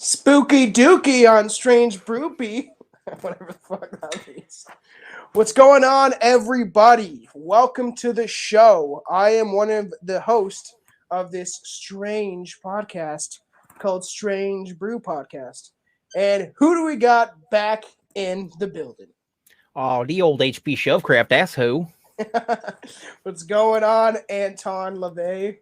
Spooky dookie on Strange Broopy. Whatever the fuck that means. What's going on, everybody? Welcome to the show. I am one of the hosts of this strange podcast called Strange Brew Podcast. And who do we got back in the building? Oh, the old HP Shovecraft, that's who. What's going on, Anton LaVey?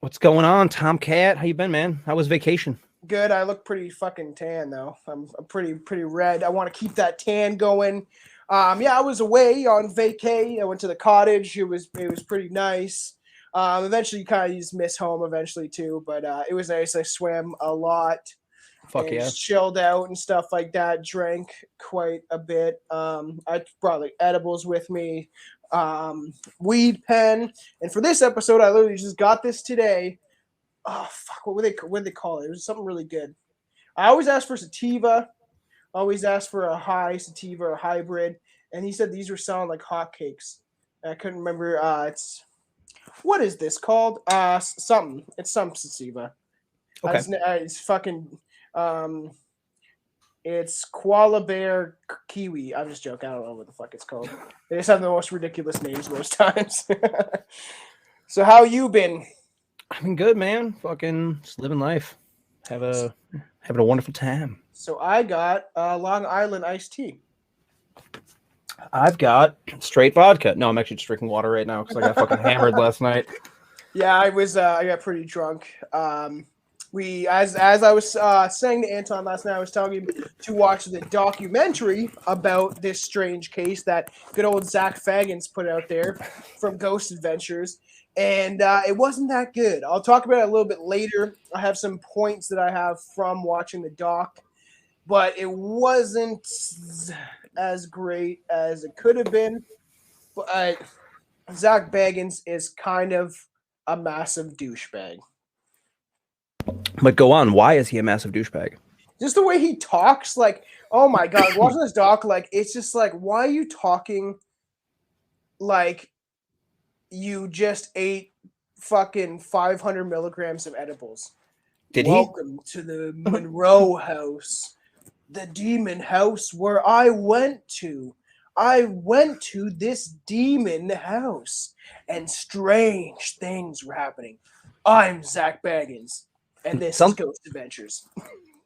What's going on, Tomcat? How you been, man? How was vacation? Good. I look pretty fucking tan though. I'm pretty red. I want to keep that tan going. I was away on vacay. I went to the cottage. It was pretty nice. Eventually, you kind of just miss home eventually too, but it was nice. I swam a lot. Fuck yeah. Just chilled out and stuff like that. Drank quite a bit. I brought like edibles with me, weed pen, and for this episode, I literally just got this today. Oh fuck! What would they call it? It was something really good. I always ask for sativa. Always ask for a high sativa or hybrid, and he said these were selling like hotcakes. I couldn't remember. It's what is this called? Something. It's some sativa. Okay. It's fucking. It's koala bear kiwi. I'm just joking. I don't know what the fuck it's called. They just have the most ridiculous names most times. So how you been? I've been good, man. Fucking just living life. Having a wonderful time. So I got Long Island iced tea. I've got straight vodka. No, I'm actually just drinking water right now because I got fucking hammered last night. Yeah, I got pretty drunk. As I was saying to Anton last night, I was telling him to watch the documentary about this strange case that good old Zach Fagans put out there from Ghost Adventures. And it wasn't that good. I'll talk about it a little bit later. I have some points that I have from watching the doc, but it wasn't as great as it could have been. But Zach Bagans is kind of a massive douchebag. But go on. Why is he a massive douchebag? Just the way he talks, like, oh my god, watching this doc, like, it's just like, why are you talking like you just ate fucking 500 milligrams of edibles? Welcome to the Monroe House, the demon house where I went to. I went to this demon house, and strange things were happening. I'm Zach Bagans, and this is Ghost Adventures.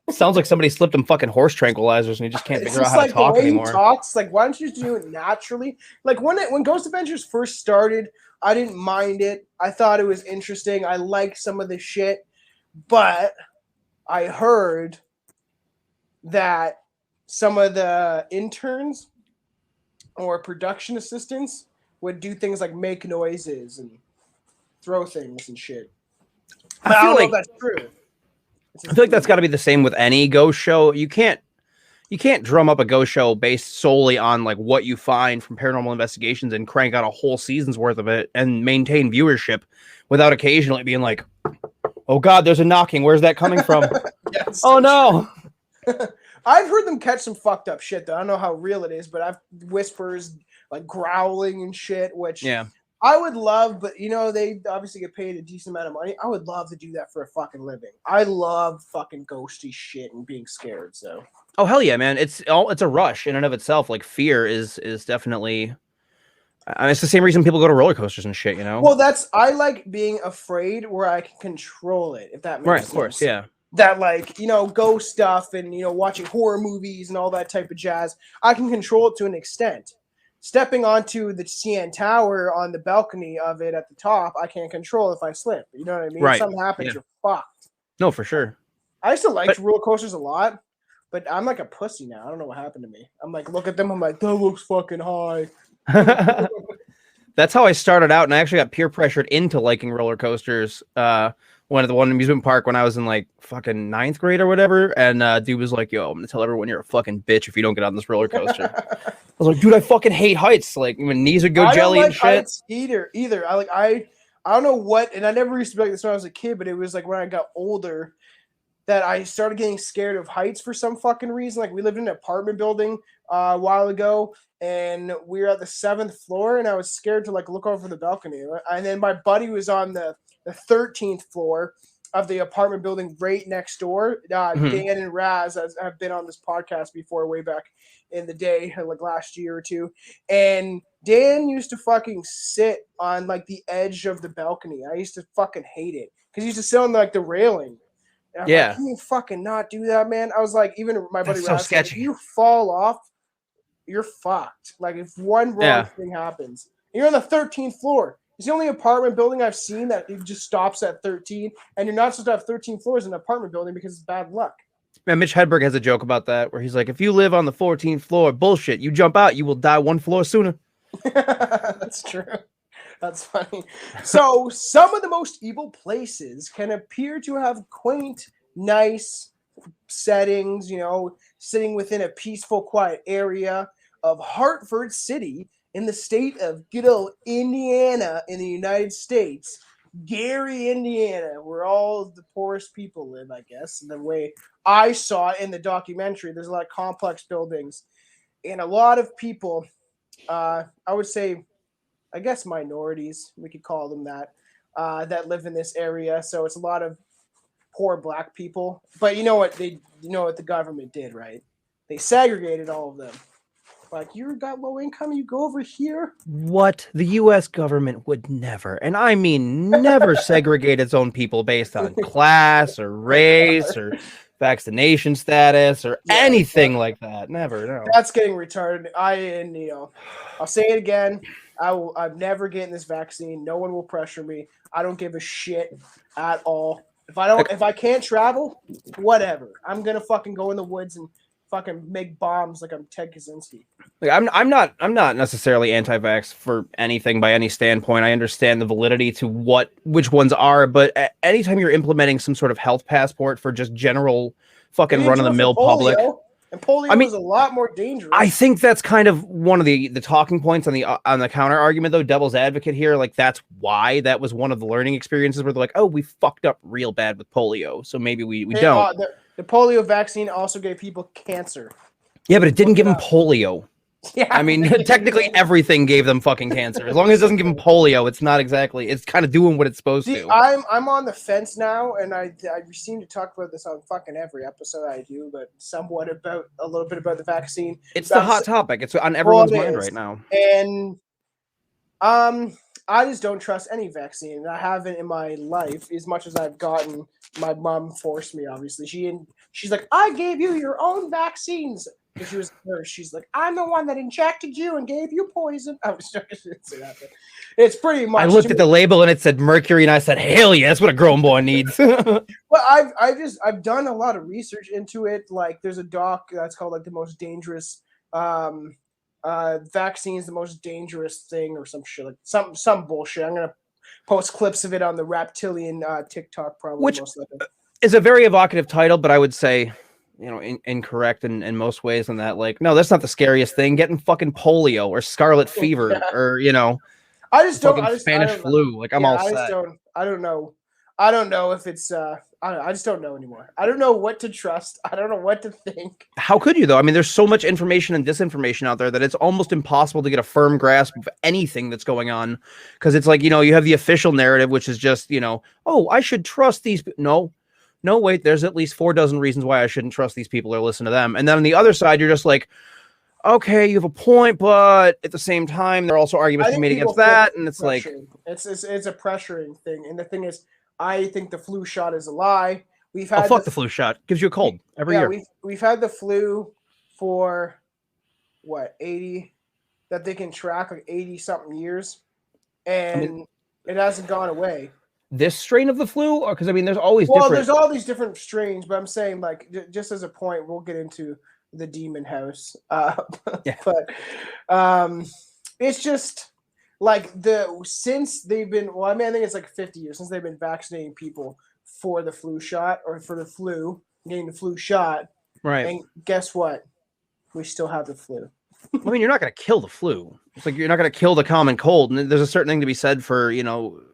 Sounds like somebody slipped him fucking horse tranquilizers and he just can't figure out how like to talk the way anymore. He talks, like, why don't you do it naturally? Like when Ghost Adventures first started, I didn't mind it. I thought it was interesting. I liked some of the shit, but I heard that some of the interns or production assistants would do things like make noises and throw things and shit. I feel like that's true. I feel like that's got to be the same with any ghost show. You can't drum up a ghost show based solely on like what you find from paranormal investigations and crank out a whole season's worth of it and maintain viewership without occasionally being like, oh god, there's a knocking. Where's that coming from? Oh no. I've heard them catch some fucked up shit though. I don't know how real it is, but I've whispers like growling and shit, which I would love, but they obviously get paid a decent amount of money. I would love to do that for a fucking living. I love fucking ghosty shit and being scared. So. Oh hell yeah, man! It's a rush in and of itself. Like fear is definitely. I mean, it's the same reason people go to roller coasters and shit. Well, I like being afraid where I can control it. If that makes sense. Right, of course, yeah. That ghost stuff and watching horror movies and all that type of jazz. I can control it to an extent. Stepping onto the CN Tower on the balcony of it at the top, I can't control if I slip. You know what I mean? Right. If something happens, you're fucked. No, for sure. I used to like roller coasters a lot, but I'm like a pussy now. I don't know what happened to me. I'm like, look at them. I'm like, that looks fucking high. That's how I started out, and I actually got peer pressured into liking roller coasters. One amusement park when I was in like fucking 9th grade or whatever, and dude was like, "Yo, I'm gonna tell everyone you're a fucking bitch if you don't get on this roller coaster." I was like, "Dude, I fucking hate heights. Like, my knees would go jelly and shit." Heights either. I don't know what, and I never used to be like this when I was a kid, but it was like when I got older that I started getting scared of heights for some fucking reason. Like we lived in an apartment building a while ago, and we were at the 7th floor, and I was scared to like look over the balcony. And then my buddy was on the 13th floor, of the apartment building right next door. Dan and Raz have been on this podcast before, way back in the day, like last year or two. And Dan used to fucking sit on like the edge of the balcony. I used to fucking hate it because he used to sit on like the railing. And I'm like, can you fucking not do that, man? I was like, even my buddy Raz said, if you fall off, you're fucked. Like if one wrong thing happens, you're on the 13th floor. It's the only apartment building I've seen that it just stops at 13, and you're not supposed to have 13 floors in an apartment building because it's bad luck. Man, Mitch Hedberg has a joke about that where he's like, if you live on the 14th floor, bullshit, you jump out, you will die one floor sooner. That's true. That's funny. So some of the most evil places can appear to have quaint, nice settings, you know, sitting within a peaceful, quiet area of Hartford City in the state of good old Indiana in the United States. Gary, Indiana, where all the poorest people live, I guess. And the way I saw it in the documentary, there's a lot of complex buildings and a lot of people, I would say, I guess minorities, we could call them that, that live in this area. So it's a lot of poor black people. But you know what the government did, right? They segregated all of them. Like, you got low income, you go over here. What the U.S. government would never, and I mean never, segregate its own people based on class or race or vaccination status or anything like that. Never, no. That's getting retarded. I'll say it again. I'm never getting this vaccine. No one will pressure me. I don't give a shit at all. If I can't travel, whatever. I'm gonna fucking go in the woods and fucking make bombs like I'm Ted Kaczynski. Like, I'm not necessarily anti-vax for anything by any standpoint. I understand the validity to which ones are, but anytime you're implementing some sort of health passport for just general fucking run-of-the-mill public, and polio is a lot more dangerous. I think that's kind of one of the talking points on the counter argument, though. Devil's advocate here, like that's why that was one of the learning experiences where they're like, oh, we fucked up real bad with polio, so maybe we don't. The polio vaccine also gave people cancer. Yeah, but it didn't give them polio. Yeah, I mean, technically everything gave them fucking cancer. As long as it doesn't give them polio, it's not exactly. It's kind of doing what it's supposed to. I'm on the fence now, and I seem to talk about this on fucking every episode I do, but somewhat a little bit about the vaccine. It's the hot topic. It's on everyone's mind right now. And I just don't trust any vaccine. I haven't in my life as much as I've gotten. My mom forced me, obviously. She's like, I gave you your own vaccines. Because she was a nurse. She's like, I'm the one that injected you and gave you poison. I was joking. I didn't say that, but it's pretty much. I looked at the label and it said mercury, and I said, hell yeah, that's what a grown boy needs. Well, I've done a lot of research into it. Like, there's a doc that's called like the most dangerous vaccines, the most dangerous thing, or some shit, like some bullshit. I'm gonna post clips of it on the Reptilian TikTok, probably. Which is a very evocative title, but I would say, incorrect in most ways. In that, like, no, that's not the scariest thing. Getting fucking polio or scarlet fever or I just don't. Spanish flu. Like, I'm all set. I don't know. I don't know if it's. I just don't know anymore. I don't know what to trust. I don't know what to think. How could you, though? I mean, there's so much information and disinformation out there that it's almost impossible to get a firm grasp of anything that's going on. Because it's like, you have the official narrative, which is just, oh, I should trust these. No, wait, there's at least 4 dozen reasons why I shouldn't trust these people or listen to them. And then on the other side, you're just like, okay, you have a point, but at the same time, there are also arguments made against that. And it's like, it's a pressuring thing. And the thing is, I think the flu shot is a lie. We've had fuck the flu shot. Gives you a cold every year. We've had the flu for 80 that they can track, like 80 something years, and it hasn't gone away. This strain of the flu, because there's always there's all these different strains, but I'm saying, like, just as a point, we'll get into the Demon House. But it's just like since they've been, I think it's like 50 years since they've been vaccinating people for the flu shot or for the flu, getting the flu shot. Right. And guess what? We still have the flu. You're not going to kill the flu. It's like you're not going to kill the common cold. And there's a certain thing to be said for,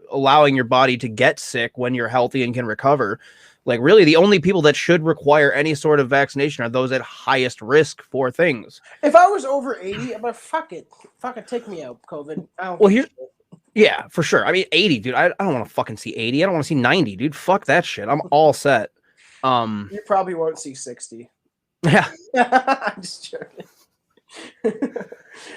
allowing your body to get sick when you're healthy and can recover. Like, really, the only people that should require any sort of vaccination are those at highest risk for things. If I was over 80, I'm like, fuck it, take me out, COVID. Yeah, for sure. I mean, 80, dude. I don't want to fucking see 80. I don't want to see 90, dude. Fuck that shit. I'm all set. You probably won't see 60. Yeah, I'm just joking.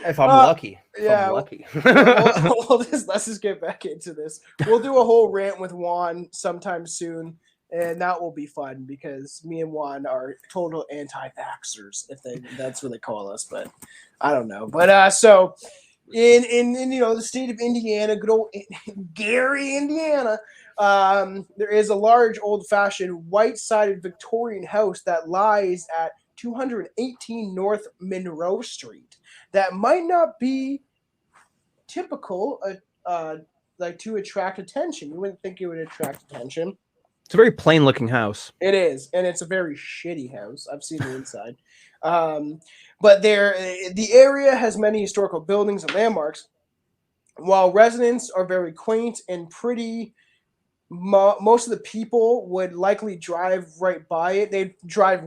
if I'm lucky. If Yeah, I'm lucky. let's just get back into this. We'll do a whole rant with Juan sometime soon, and that will be fun because me and Juan are total anti-vaxxers, that's what they call us, but I don't know. But so in the state of Indiana, good old Gary, Indiana, there is a large old-fashioned white-sided Victorian house that lies at 218 North Monroe Street. That might not be typical, like to attract attention. You wouldn't think it would attract attention. It's a very plain looking house. It is, and it's a very shitty house. I've seen the inside. But the area has many historical buildings and landmarks. While residents are very quaint and pretty, most of the people would likely drive right by it. They'd drive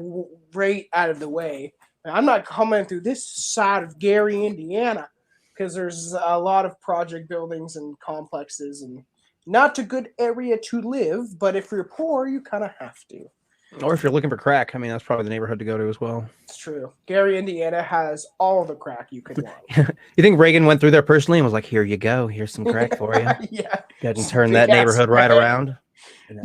right out of the way. I'm not coming through this side of Gary, Indiana, because there's a lot of project buildings and complexes and not a good area to live. But if you're poor, you kind of have to. Or if you're looking for crack, I mean, that's probably the neighborhood to go to as well. It's true. Gary, Indiana has all the crack you could want. You think Reagan went through there personally and was like, here you go. Here's some crack for you. Yeah. You can turn that neighborhood right around.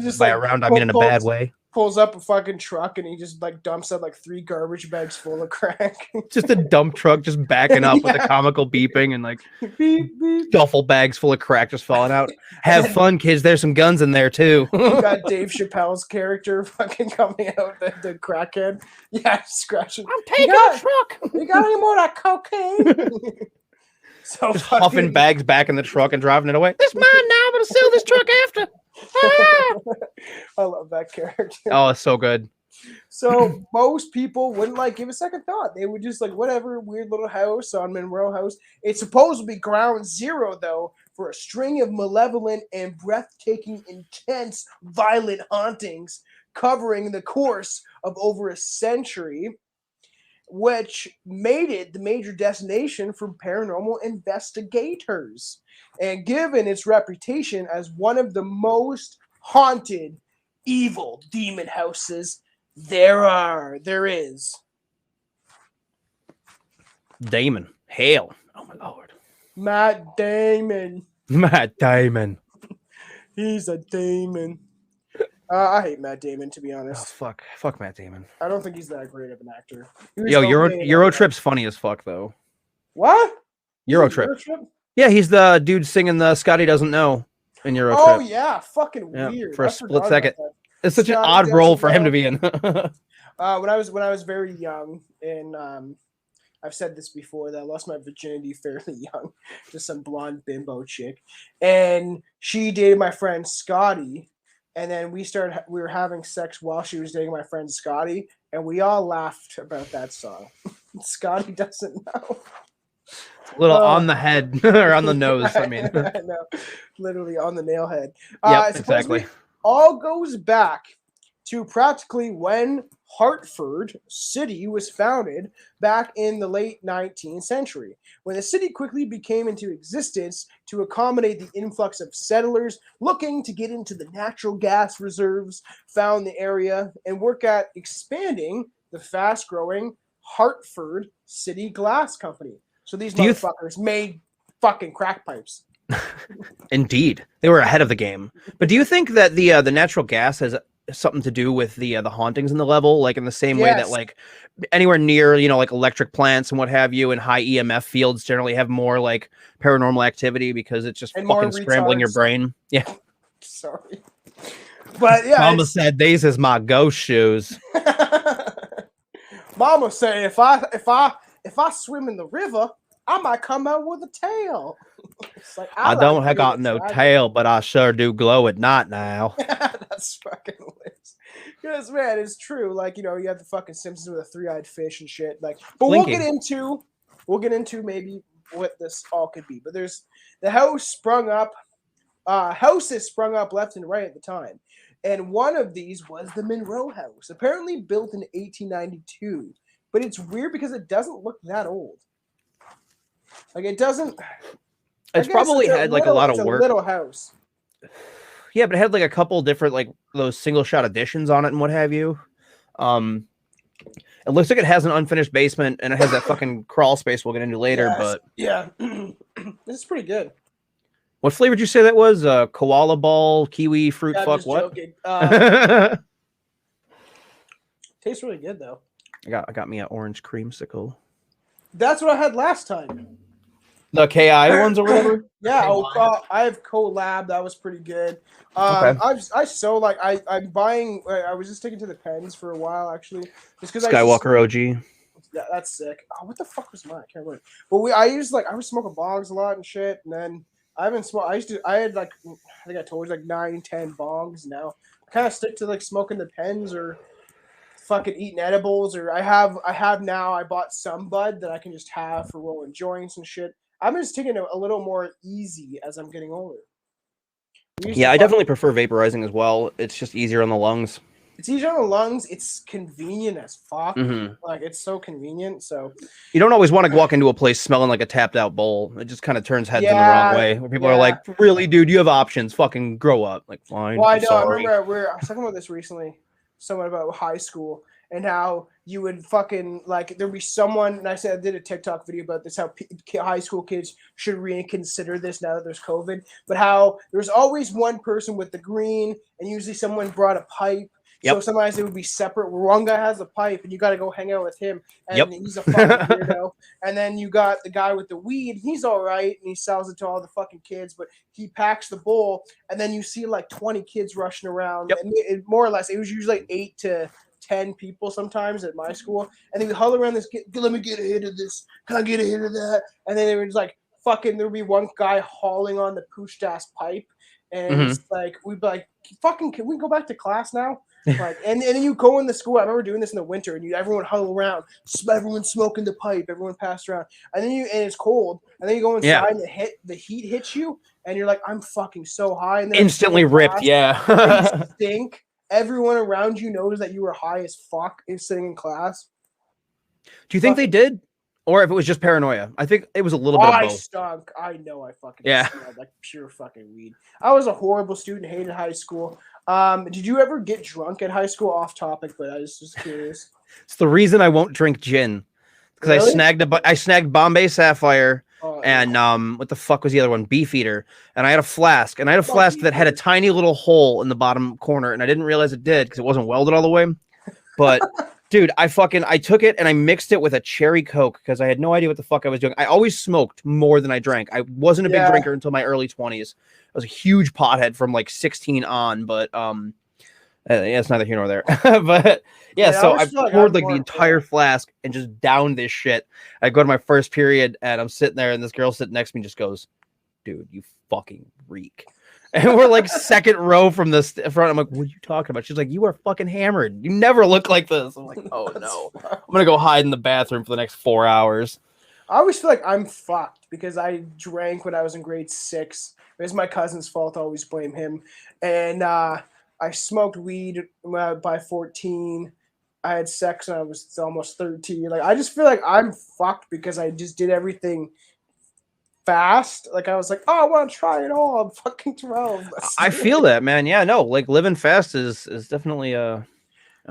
Just by like, around, I mean in a bad way. Pulls up a fucking truck and he just like dumps out like 3 garbage bags full of crack. Just a dump truck just backing up with a comical beeping and like beep, beep. duffel bags full of crack just falling out. Have fun, kids. There's some guns in there too. You got Dave Chappelle's character fucking coming out, the crackhead. Yeah, scratching. I'm taking a truck. You got any more of that cocaine? So just huffing bags back in the truck and driving it away. It's mine now. I'm gonna sell this truck after. I love that character. Oh, it's so good. So most people wouldn't like give a second thought. They would just like whatever, weird little house on Monroe House. It's supposed to be ground zero though for a string of malevolent and breathtaking, intense, violent hauntings covering the course of over a century, which made it the major destination for paranormal investigators. And given its reputation as one of the most haunted, evil demon houses there is. Damon. Hail. Oh my lord. Matt Damon. Matt Damon. He's a demon. I hate Matt Damon, to be honest. Oh, fuck Matt Damon. I don't think he's that great of an actor. Yo, Eurotrip's funny as fuck though. What? Eurotrip? Yeah, he's the dude singing the Scotty Doesn't Know in Eurotrip. Oh yeah, fucking weird. For a split second. It's such an odd role for him to be in. When I was very young, and I've said this before, that I lost my virginity fairly young to some blonde bimbo chick, and she dated my friend Scotty, and then we were having sex while she was dating my friend Scotty, and we all laughed about that song. Scotty Doesn't Know. A little on the head or on the nose. I mean, I know, literally on the nail head. Yeah, exactly. All goes back to practically when Hartford City was founded back in the late 19th century, when the city quickly became into existence to accommodate the influx of settlers looking to get into the natural gas reserves found in the area and work at expanding the fast-growing Hartford City Glass Company. So these motherfuckers made fucking crack pipes. Indeed, they were ahead of the game. But do you think that the natural gas has something to do with the hauntings in the level, like in the same way that like anywhere near like electric plants and what have you, and high EMF fields generally have more like paranormal activity because it's just fucking scrambling your brain. Yeah. Sorry, but yeah. Mama said these is my ghost shoes. Mama said if I swim in the river, I might come out with a tail. Like, I don't have got no tail, but I sure do glow at night now. That's fucking hilarious. Because man, it's true. Like, you have the fucking Simpsons with a 3-eyed fish and shit. Like, but Blinking. we'll get into maybe what this all could be. But there's the house sprung up. Houses sprung up left and right at the time. And one of these was the Monroe House, apparently built in 1892. But it's weird because it doesn't look that old. Like, it doesn't. I It's guess probably had like a lot it's of a work. little house. Yeah, but it had like a couple different like those single shot additions on it and what have you. Um, it looks like it has an unfinished basement and it has that fucking crawl space we'll get into later. Yes. But Yeah, this is pretty good. what flavor did you say that was? Koala ball, kiwi, fruit, Yeah, I'm fuck, just what? joking. I Tastes really good though. got me an orange creamsicle. That's what I had last time. The KI ones or whatever. Yeah, I have collab. That was pretty good. Okay. I'm buying. I was just taking to the pens for a while actually, just because Skywalker OG. Yeah, that's sick. Oh, what the fuck was mine? I can't remember. But I was smoking bongs a lot and shit, and then I haven't smoked. I had like I think I told you like 9-10 bongs. Now I kind of stick to like smoking the pens or fucking eating edibles, or I bought some bud that I can just have for rolling joints and shit. I'm just taking it a little more easy as I'm getting older. Yeah, I definitely prefer vaporizing as well. It's just easier on the lungs. It's easier on the lungs. It's convenient as fuck. Mm-hmm. Like it's so convenient. So you don't always want to walk into a place smelling like a tapped out bowl. It just kind of turns heads in the wrong way. Where people are like, "Really, dude? You have options. Fucking grow up." Like, fine. Well, I know. Sorry. I remember I was talking about this recently. Someone about high school and how you would fucking like there'd be someone. And I did a TikTok video about this. How high school kids should reconsider this now that there's COVID. But how there's always one person with the green, and usually someone brought a pipe. Yep. So sometimes they would be separate. Where one guy has a pipe, and you got to go hang out with him, and he's a fucking weirdo. And then you got the guy with the weed. He's all right, and he sells it to all the fucking kids. But he packs the bowl, and then you see like 20 kids rushing around. Yep. And more or less, it was usually like 8 to 10 people sometimes at my school, and they would huddle around this. Let me get a hit of this. Can I get a hit of that? And then they were just like fucking. There would be one guy hauling on the pooched ass pipe, and it's like we'd be like, fucking, can we go back to class now? Like, and then you go in the school. I remember doing this in the winter, and everyone huddle around, everyone smoking the pipe, everyone passed around, and then it's cold, and then you go inside, and the heat hits you, and you're like, I'm fucking so high, and then instantly ripped, and you stink. Everyone around you knows that you were high as fuck sitting in class. Do you think they did? Or if it was just paranoia? I think it was a little bit of both. I stunk. I know I fucking smelled like pure fucking weed. I was a horrible student, hated high school. Did you ever get drunk at high school? Off topic, but I was just curious. It's the reason I won't drink gin. Because I snagged Bombay Sapphire and what the fuck was the other one? Beefeater. And I had a flask. And I had a flask that had a tiny little hole in the bottom corner, and I didn't realize it did because it wasn't welded all the way. But dude, I took it and I mixed it with a cherry Coke because I had no idea what the fuck I was doing. I always smoked more than I drank. I wasn't a big drinker until my early 20s. I was a huge pothead from like 16 on, but it's neither here nor there. But so I poured like the entire flask and just downed this shit. I go to my first period and I'm sitting there and this girl sitting next to me just goes, "Dude, you fucking reek." And we're like second row from the front. I'm like, "What are you talking about?" She's like, "You are fucking hammered. You never look like this." I'm like, "Oh no, I'm gonna go hide in the bathroom for the next 4 hours." I always feel like I'm fucked because I drank when I was in grade 6. It was my cousin's fault. I always blame him. And I smoked weed by 14. I had sex when I was almost 13. Like I just feel like I'm fucked because I just did everything fast. Like I was like, "Oh, I want to try it all. I'm fucking 12." I feel that, man. Yeah, no, like living fast is definitely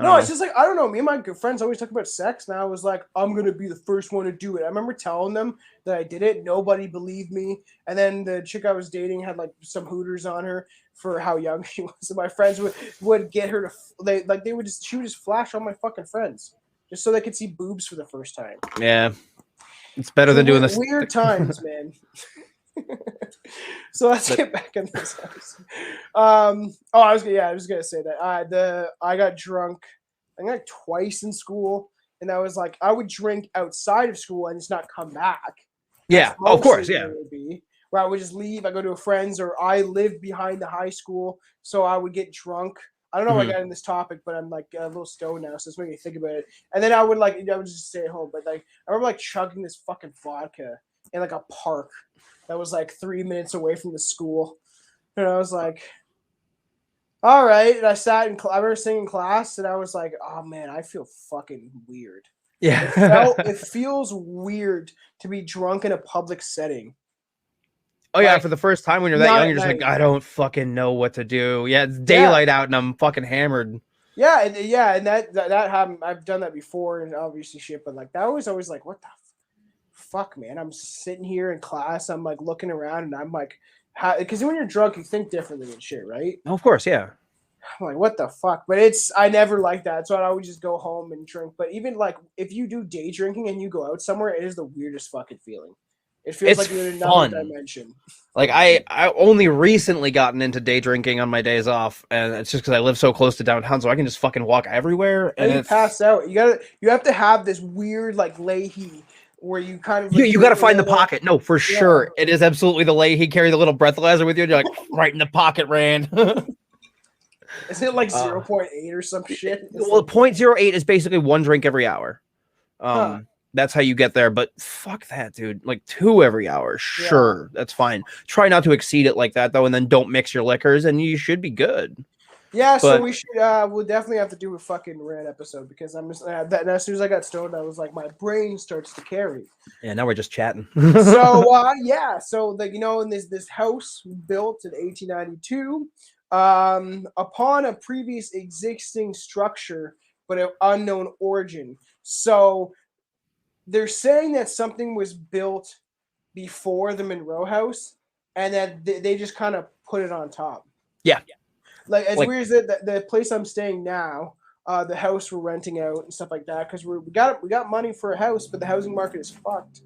it's just like I don't know. Me and my friends always talk about sex, and I was like, I'm gonna be the first one to do it. I remember telling them that I did it. Nobody believed me. And then the chick I was dating had like some Hooters on her for how young she was. And my friends would get her to she would just flash on my fucking friends just so they could see boobs for the first time. Yeah, it's better than doing this. Weird times, man. So let's get back in this house. I was gonna say that I got drunk I think like twice in school, and I was like I would drink outside of school and just not come back. Yeah, of course, yeah. It would be where I would just leave. I go to a friend's, or I lived behind the high school, so I would get drunk. I don't know how I got in this topic, but I'm like a little stoned now, so it's making me think about it. And then I would just stay at home, but like I remember like chugging this fucking vodka in like a park that was like 3 minutes away from the school. And I was like, all right. And I sat in I remember sitting in class, and I was like, oh man, I feel fucking weird. Yeah. It feels weird to be drunk in a public setting. Oh yeah, Like, for the first time when you're that not young, at you're just like, night. I don't fucking know what to do. Yeah, it's Yeah. daylight out and I'm fucking hammered. Yeah, and that happened. I've done that before, and obviously shit. But like that was always like, what the fuck, man? I'm sitting here in class. I'm like looking around, and I'm like, because when you're drunk, you think differently and shit, right? Oh, of course, yeah. I'm like, what the fuck? But I never like that, so I would just go home and drink. But even like if you do day drinking and you go out somewhere, it is the weirdest fucking feeling. It feels It's like you're in another fun. dimension. Like I only recently gotten into day drinking on my days off, and it's just because I live so close to downtown, so I can just fucking walk everywhere. And You it's pass out. You have to have this weird like Leahy where you kind of like you got to drink a find the little. pocket. No, for Yeah. sure, it is absolutely the lay. He carry the little breathalyzer with you, and you're like right in the pocket, Rand. Isn't it like 0.8 or some shit? Well, Like, 0.08 is basically one drink every hour. huh. That's how you get there. But fuck that, dude. Like 2 every hour, sure, that's fine. Try not to exceed it like that though, and then don't mix your liquors, and you should be good. Yeah, so But we should we'll definitely have to do a fucking rant episode because I'm just and as soon as I got stoned, I was like, my brain starts to carry. yeah, now we're just chatting. So yeah, so like in this house built in 1892, upon a previous existing structure but of unknown origin. So they're saying that something was built before the Monroe House, and that they just kind of put it on top. Yeah. Like as weird as the place I'm staying now, the house we're renting out and stuff like that, because we got money for a house, but the housing market is fucked.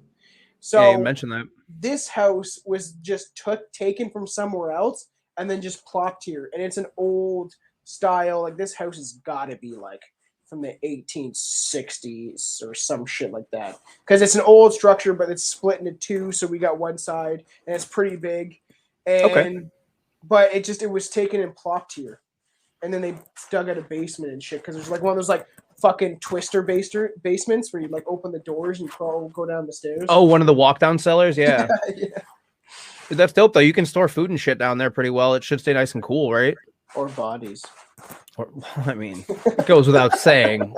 So yeah, you mentioned that. this house was just taken from somewhere else and then just plopped here, and it's an old style. Like this house has got to be like from the 1860s or some shit like that, because it's an old structure, but it's split into two. So we got one side, and it's pretty big, and but it was taken and plopped here, and then they dug out a basement and shit because there's like one of those like fucking twister basements where you like open the doors and go down the stairs. Oh, one of the walk down cellars, yeah. Yeah. Dude, that's dope though. You can store food and shit down there pretty well. It should stay nice and cool, right? Or bodies. Or, I mean, it goes without saying.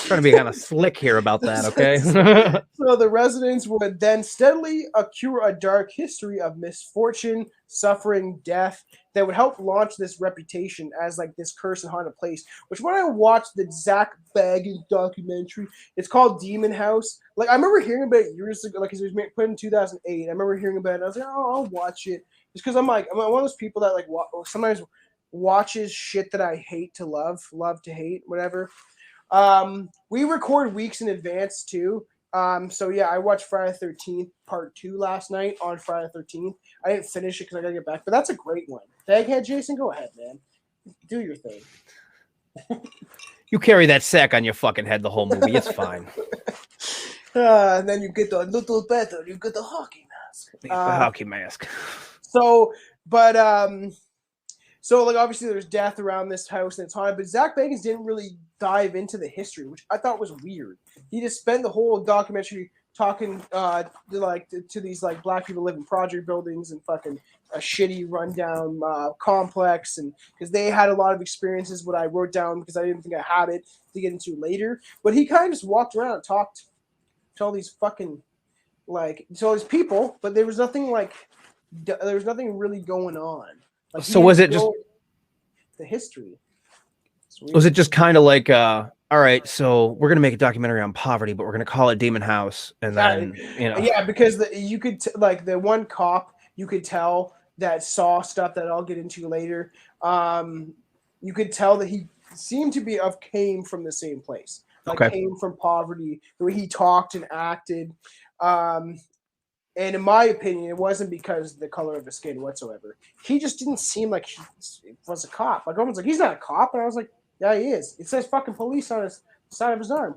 Trying to be kind of slick here about that, okay? So the residents would then steadily accrue a dark history of misfortune, suffering, death that would help launch this reputation as like this cursed and haunted place. Which when I watched the Zach Bagans documentary, it's called Demon House. Like I remember hearing about it years ago, like it was put in 2008. I remember hearing about it. And I was like, oh, I'll watch it, just because I'm one of those people that like sometimes watches shit that I hate to love to hate, whatever. We record weeks in advance too. So yeah, I watched Friday the 13th Part 2 last night on Friday the 13th. I didn't finish it because I gotta get back, but that's a great one. Baghead Jason, go ahead, man. Do your thing. You carry that sack on your fucking head the whole movie. It's fine. And then you get the little better. You get the hockey mask. The hockey mask. So like obviously there's death around this house and it's haunted, but Zach Bagans didn't really dive into the history, which I thought was weird. He just spent the whole documentary talking to these like black people live in project buildings and fucking a shitty rundown complex, and because they had a lot of experiences, what I wrote down because I didn't think I had it to get into later. But he kind of just walked around and talked to all these fucking to all these people, but there was nothing really going on. Like, so was it just the history? Was it just kind of like, all right, so we're gonna make a documentary on poverty, but we're gonna call it Demon House, and then yeah, because you could the one cop you could tell that saw stuff that I'll get into later. You could tell that he seemed to came from the same place, came from poverty. The way he talked and acted. And in my opinion, it wasn't because of the color of his skin whatsoever. He just didn't seem like he was a cop. Like, everyone's like, he's not a cop. And I was like, yeah, he is. It says fucking police on his side of his arm.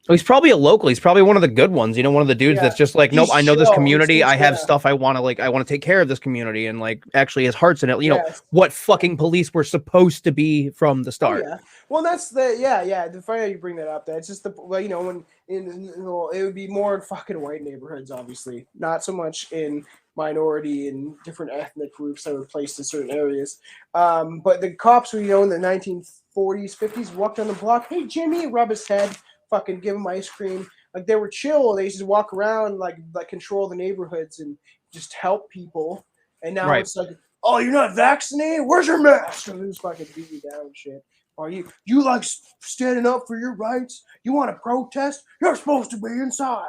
Oh, he's probably a local. He's probably one of the good ones. One of the dudes that's just like, nope, I know this community. I have stuff I want to take care of this community, and actually his heart's in it. You know what fucking police were supposed to be from the start. Oh, yeah. Well, that's the funny how you bring that up. That's just when it would be more in fucking white neighborhoods, obviously, not so much in minority and different ethnic groups that were placed in certain areas. But the cops in the 1940s, 50s walked on the block. Hey, Jimmy, rub his head. Fucking give them ice cream. Like, they were chill. They used to walk around, like control the neighborhoods and just help people, and now Right. it's like, oh, you're not vaccinated? Where's your mask? And they just fucking beat you down and shit. Are you like standing up for your rights? You want to protest? You're supposed to be inside.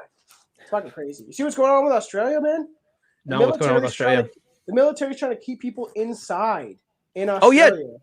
It's fucking crazy. You see what's going on with Australia, man? No, what's going on with Australia? The military's trying to keep people inside in Oh yeah, Australia.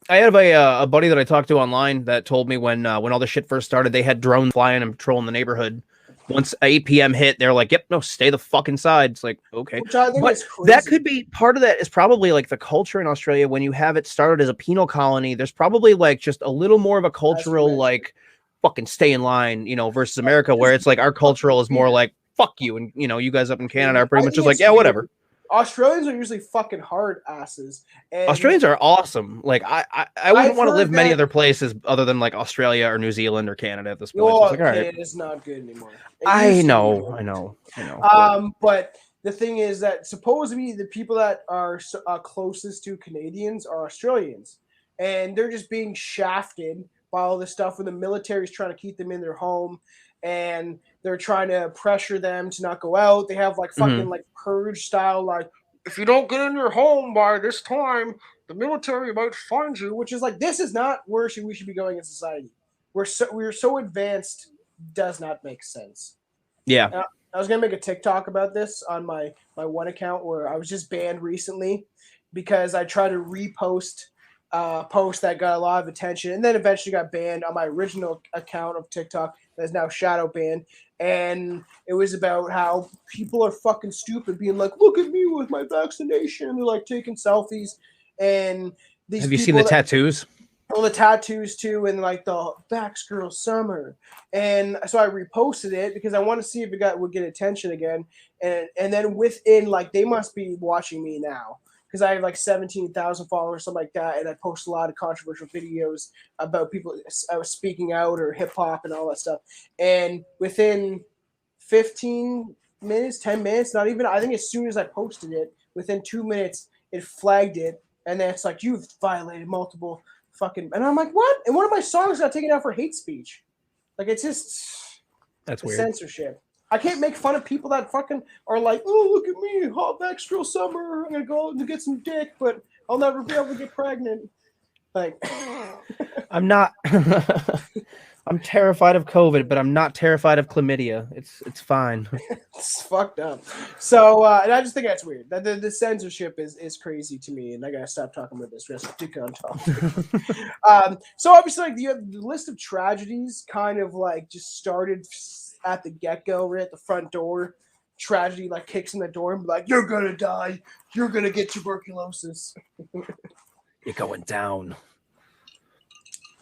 I have a buddy that I talked to online that told me when all this shit first started, they had drones flying and patrolling the neighborhood. Once 8 p.m. hit, they're like, "Yep, no, stay the fuck inside." It's like, okay, Which I think but is crazy. that could be part of that. Is probably like the culture in Australia when you have it started as a penal colony. There's probably like just a little more of a cultural like fucking stay in line, you know, versus America, where it's like our cultural is more like fuck you, and you know, you guys up in Canada are pretty much just like, yeah, whatever. Australians are usually fucking hard asses. And Australians are awesome. Like I wouldn't want to live many other places other than like Australia or New Zealand or Canada at this point. Oh, like, all right. Canada's not good anymore. I know. But the thing is that supposedly the people that are closest to Canadians are Australians, and they're just being shafted by all this stuff when the military's trying to keep them in their home, and they're trying to pressure them to not go out. They have like fucking like purge style, like if you don't get in your home by this time, the military might find you. Which is like, this is not where we should be going in society. We're so advanced. Does not make sense. Yeah. I was gonna make a TikTok about this on my one account where I was just banned recently because I tried to repost post that got a lot of attention and then eventually got banned on my original account of TikTok that is now shadow banned. And it was about how people are fucking stupid, being like, "Look at me with my vaccination," and they're like taking selfies. And these have you seen the tattoos? Well, the tattoos too, and like the Vax Girl Summer. And so I reposted it because I want to see if it would get attention again. And then within, like, they must be watching me now because I have like 17,000 followers, something like that, and I post a lot of controversial videos about people speaking out or hip hop and all that stuff. And within 15 minutes, 10 minutes, not even, I think as soon as I posted it, within 2 minutes, it flagged it, and then it's like, you've violated multiple fucking, and I'm like, what? And one of my songs got taken out for hate speech. Like, it's just that's weird. Censorship. I can't make fun of people that fucking are like, "Oh, look at me, hot Vax Girl Summer. I'm gonna go and get some dick, but I'll never be able to get pregnant." Like, I'm not. I'm terrified of COVID, but I'm not terrified of chlamydia. It's fine. It's fucked up. So, and I just think that's weird. That the censorship is crazy to me, and I gotta stop talking about this. Just stick on top. So obviously, like the list of tragedies kind of like just started at the get-go, right at the front door. Tragedy like kicks in the door and be like, "You're gonna die. You're gonna get tuberculosis. You're going down."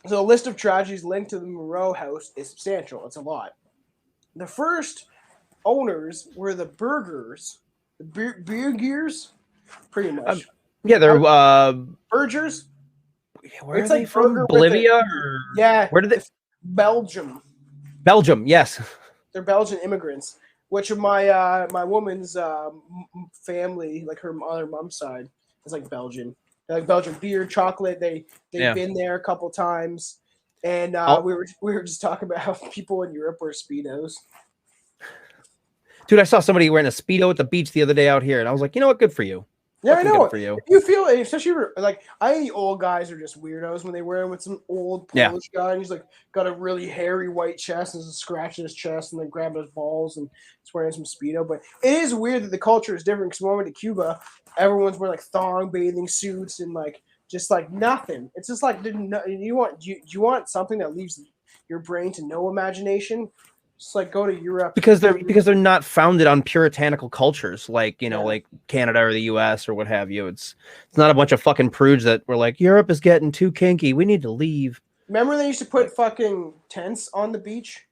So the list of tragedies linked to the Monroe House is substantial. It's a lot. The first owners were the Burgers, the Burgers, pretty much. Yeah, they're Burgers. Where it's are they from? Bolivia? Yeah. Where did they? Belgium. Belgium, yes. They're Belgian immigrants, which are my my woman's family, like her mom's side, is like Belgian. Like Belgian beer, chocolate. They've been there a couple times, and we were just talking about how people in Europe wear Speedos. Dude, I saw somebody wearing a Speedo at the beach the other day out here, and I was like, you know what? Good for you. Yeah, I know. For you. You feel, especially like, I think the old guys are just weirdos when they wear them with some old Polish guy, and he's like got a really hairy white chest and there's a scratch in his chest, and then grab his balls and he's wearing some Speedo. But it is weird that the culture is different because when I went to Cuba, everyone's wearing like thong bathing suits and like just like nothing. It's just like, you want something that leaves your brain to no imagination? Just like go to Europe because they're not founded on puritanical cultures like like Canada or the US or what have you. It's not a bunch of fucking prudes that were like, Europe is getting too kinky, we need to leave. Remember they used to put fucking tents on the beach?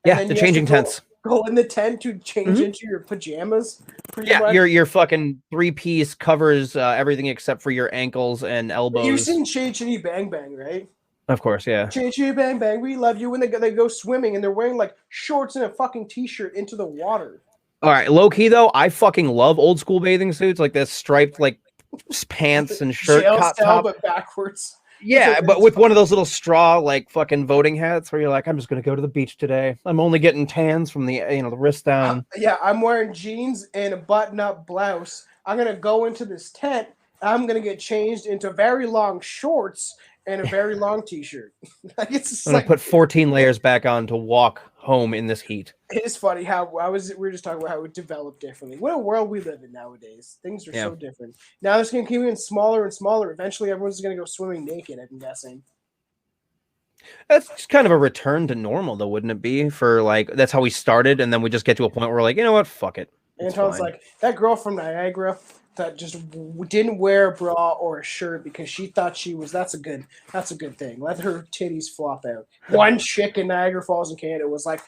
Yeah, the changing tents. Go in the tent to change into your pajamas. Yeah, your fucking 3-piece covers everything except for your ankles and elbows. You've seen Chitty Chitty Bang Bang, right? Of course, yeah. Chitty Chitty Bang Bang, we love you. When they go swimming and they're wearing like shorts and a fucking t-shirt into the water. All right, low key though, I fucking love old school bathing suits like this striped like pants and shirt jail top, style, but backwards. Yeah, but with one of those little straw like fucking voting hats where you're like, I'm just gonna go to the beach today. I'm only getting tans from the the wrist down. Yeah, I'm wearing jeans and a button-up blouse. I'm gonna go into this tent. I'm gonna get changed into very long shorts and a very long t-shirt. Like it's just I'm gonna like put 14 layers back on to walk home in this heat. it is funny how we were just talking about how it developed differently. What a world we live in nowadays. Things are so different. Now it's gonna keep getting smaller and smaller. Eventually, everyone's gonna go swimming naked. I'm guessing. That's just kind of a return to normal, though, wouldn't it be? For like, that's how we started, and then we just get to a point where we're like, you know what, fuck it. Anton's like that girl from Niagara that just didn't wear a bra or a shirt because she thought she was. That's a good thing. Let her titties flop out. One chick in Niagara Falls in Canada was like,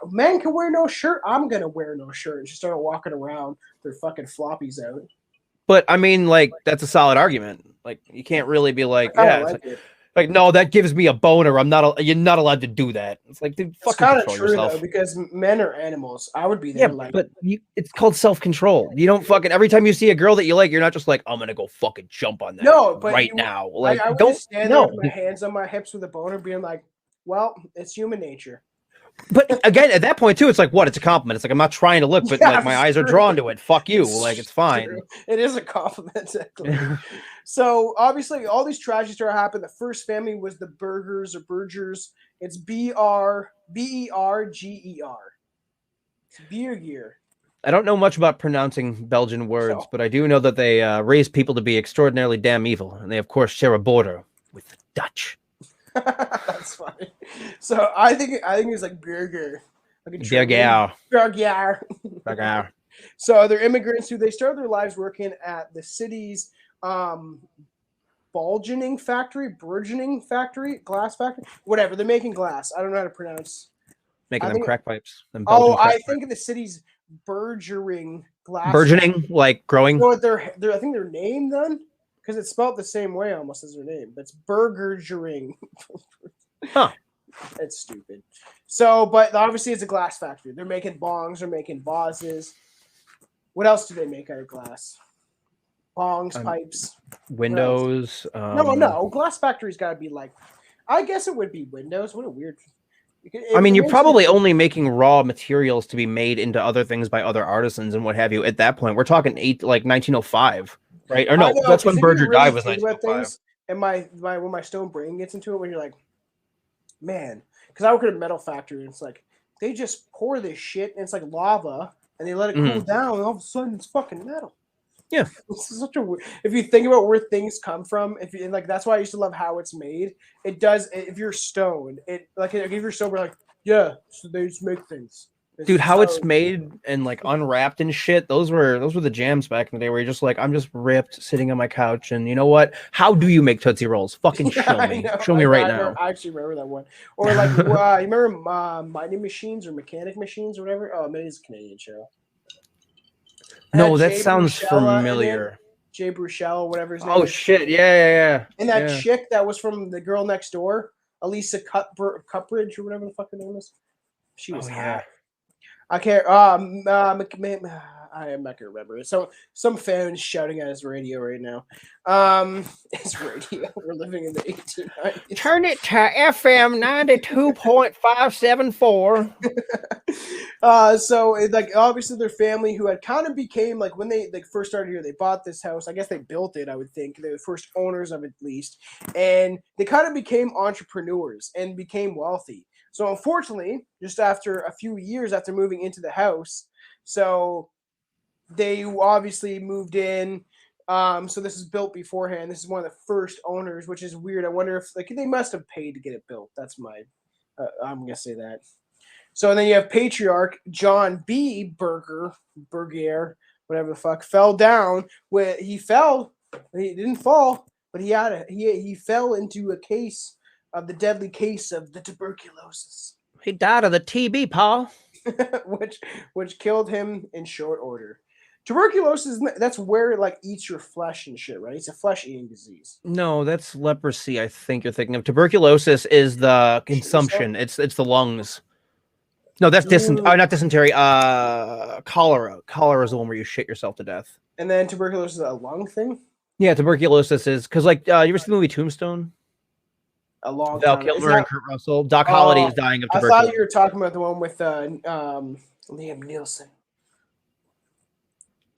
"Men can wear no shirt. I'm gonna wear no shirt." And she started walking around with her fucking floppies out. But I mean, like, that's a solid argument. Like, you can't really be like, yeah. Like, no, that gives me a boner. You're not allowed to do that. It's like, dude, fucking kind of true yourself. Though, because men are animals. I would be there. Yeah, but it's called self-control. You don't fucking every time you see a girl that you like, you're not just like, I'm gonna go fucking jump on that. No, but right now, like, I don't stand there with my hands on my hips with a boner, being like, well, it's human nature. But again, at that point too, it's like, what? It's a compliment. It's like, I'm not trying to look, but like my eyes are drawn to it. Fuck you. Like, it's fine. True. It is a compliment, exactly. So obviously, all these tragedies started happening. The first family was the Burgers or Burgers. It's Berger. It's Berger. I don't know much about pronouncing Belgian words, but I do know that they raise people to be extraordinarily damn evil, and they of course share a border with the Dutch. That's funny. So I think it was like Burger. Burger. So they're immigrants who they started their lives working at the city's burgeoning factory, glass factory, whatever. They're making glass. I don't know how to pronounce. Making them crack pipes. I think of the city's burgeoning glass. Burgeoning, like growing. So I think their name then. Because it's spelled the same way almost as their name, but it's Burgering. Huh. It's stupid. So, but obviously it's a glass factory. They're making bongs, they're making vases. What else do they make out of glass? Bongs, pipes. Windows. No. Glass factory's got to be like, I guess it would be windows. What a weird. I mean, you're probably only making raw materials to be made into other things by other artisans and what have you. At that point, we're talking 1905. Right? Or no, that's when Berger died was 1905. And when my stone brain gets into it, when you're like, man, because I work at a metal factory, and it's like they just pour this shit, and it's like lava, and they let it cool down, and all of a sudden it's fucking metal. Yeah, this is such a weird. If you think about where things come from, that's why I used to love how it's made. It does. If you're stoned, if you're sober, like yeah, so they just make things. Dude, how it's made and like unwrapped and shit. Those were the jams back in the day where you're just like, I'm just ripped sitting on my couch, and you know what? How do you make Tootsie Rolls? Fucking show me. Show me right now. I actually remember that one. Or like, you remember Mining Machines or Mechanic Machines or whatever? Oh, maybe it's a Canadian show. No, that sounds familiar. Jay Bruchel, whatever his name is. Oh shit, yeah. And that chick that was from The Girl Next Door, Elisa Cupbridge or whatever the fuck her name is. She was hot. I can't. I'm not gonna remember. So some fan is shouting at his radio right now. His radio. We're living in the 1890s. Turn it to FM 92.574. So like obviously their family, who had kind of became like when they first started here, they bought this house. I guess they built it. I would think they were the first owners of it, at least, and they kind of became entrepreneurs and became wealthy. So unfortunately, just after a few years after moving into the house, so they obviously moved in. So this is built beforehand. This is one of the first owners, which is weird. I wonder if they must have paid to get it built. That's my, I'm gonna say that. So then you have patriarch John B. Berger, whatever the fuck, fell down. He didn't fall, but he fell into a case of the deadly case of the tuberculosis. He died of the TB, Paul. which killed him in short order. Tuberculosis, that's where it eats your flesh and shit, right? It's a flesh-eating disease. No, that's leprosy. I think you're thinking of. Tuberculosis is the consumption. It's the lungs. No, that's not dysentery. Cholera. Cholera is the one where you shit yourself to death. And then tuberculosis is a lung thing. Yeah, tuberculosis is because you ever seen the movie Tombstone? a long Val time. Kilmer and Kurt Russell. Doc Holliday is dying of I tuberculosis. thought you were talking about the one with Liam Nielsen.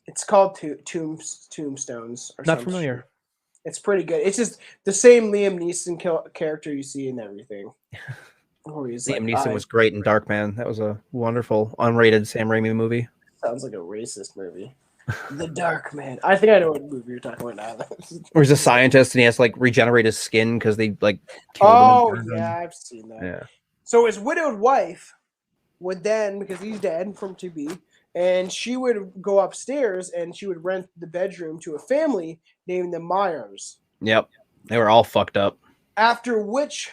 It's called Tombstones. Or Not familiar. Shit. It's pretty good. It's just the same Liam Neeson character you see in everything. Liam Neeson was great in Darkman. That was a wonderful, unrated Sam Raimi movie. Sounds like a racist movie. The Darkman. I think I know what movie you're talking about now. Where he's a scientist and he has to like regenerate his skin because they like killed him. Yeah, I've seen that. Yeah. So his widowed wife would then, because he's dead from TB, and she would go upstairs and she would rent the bedroom to a family named the Myers. Yep. They were all fucked up. After which,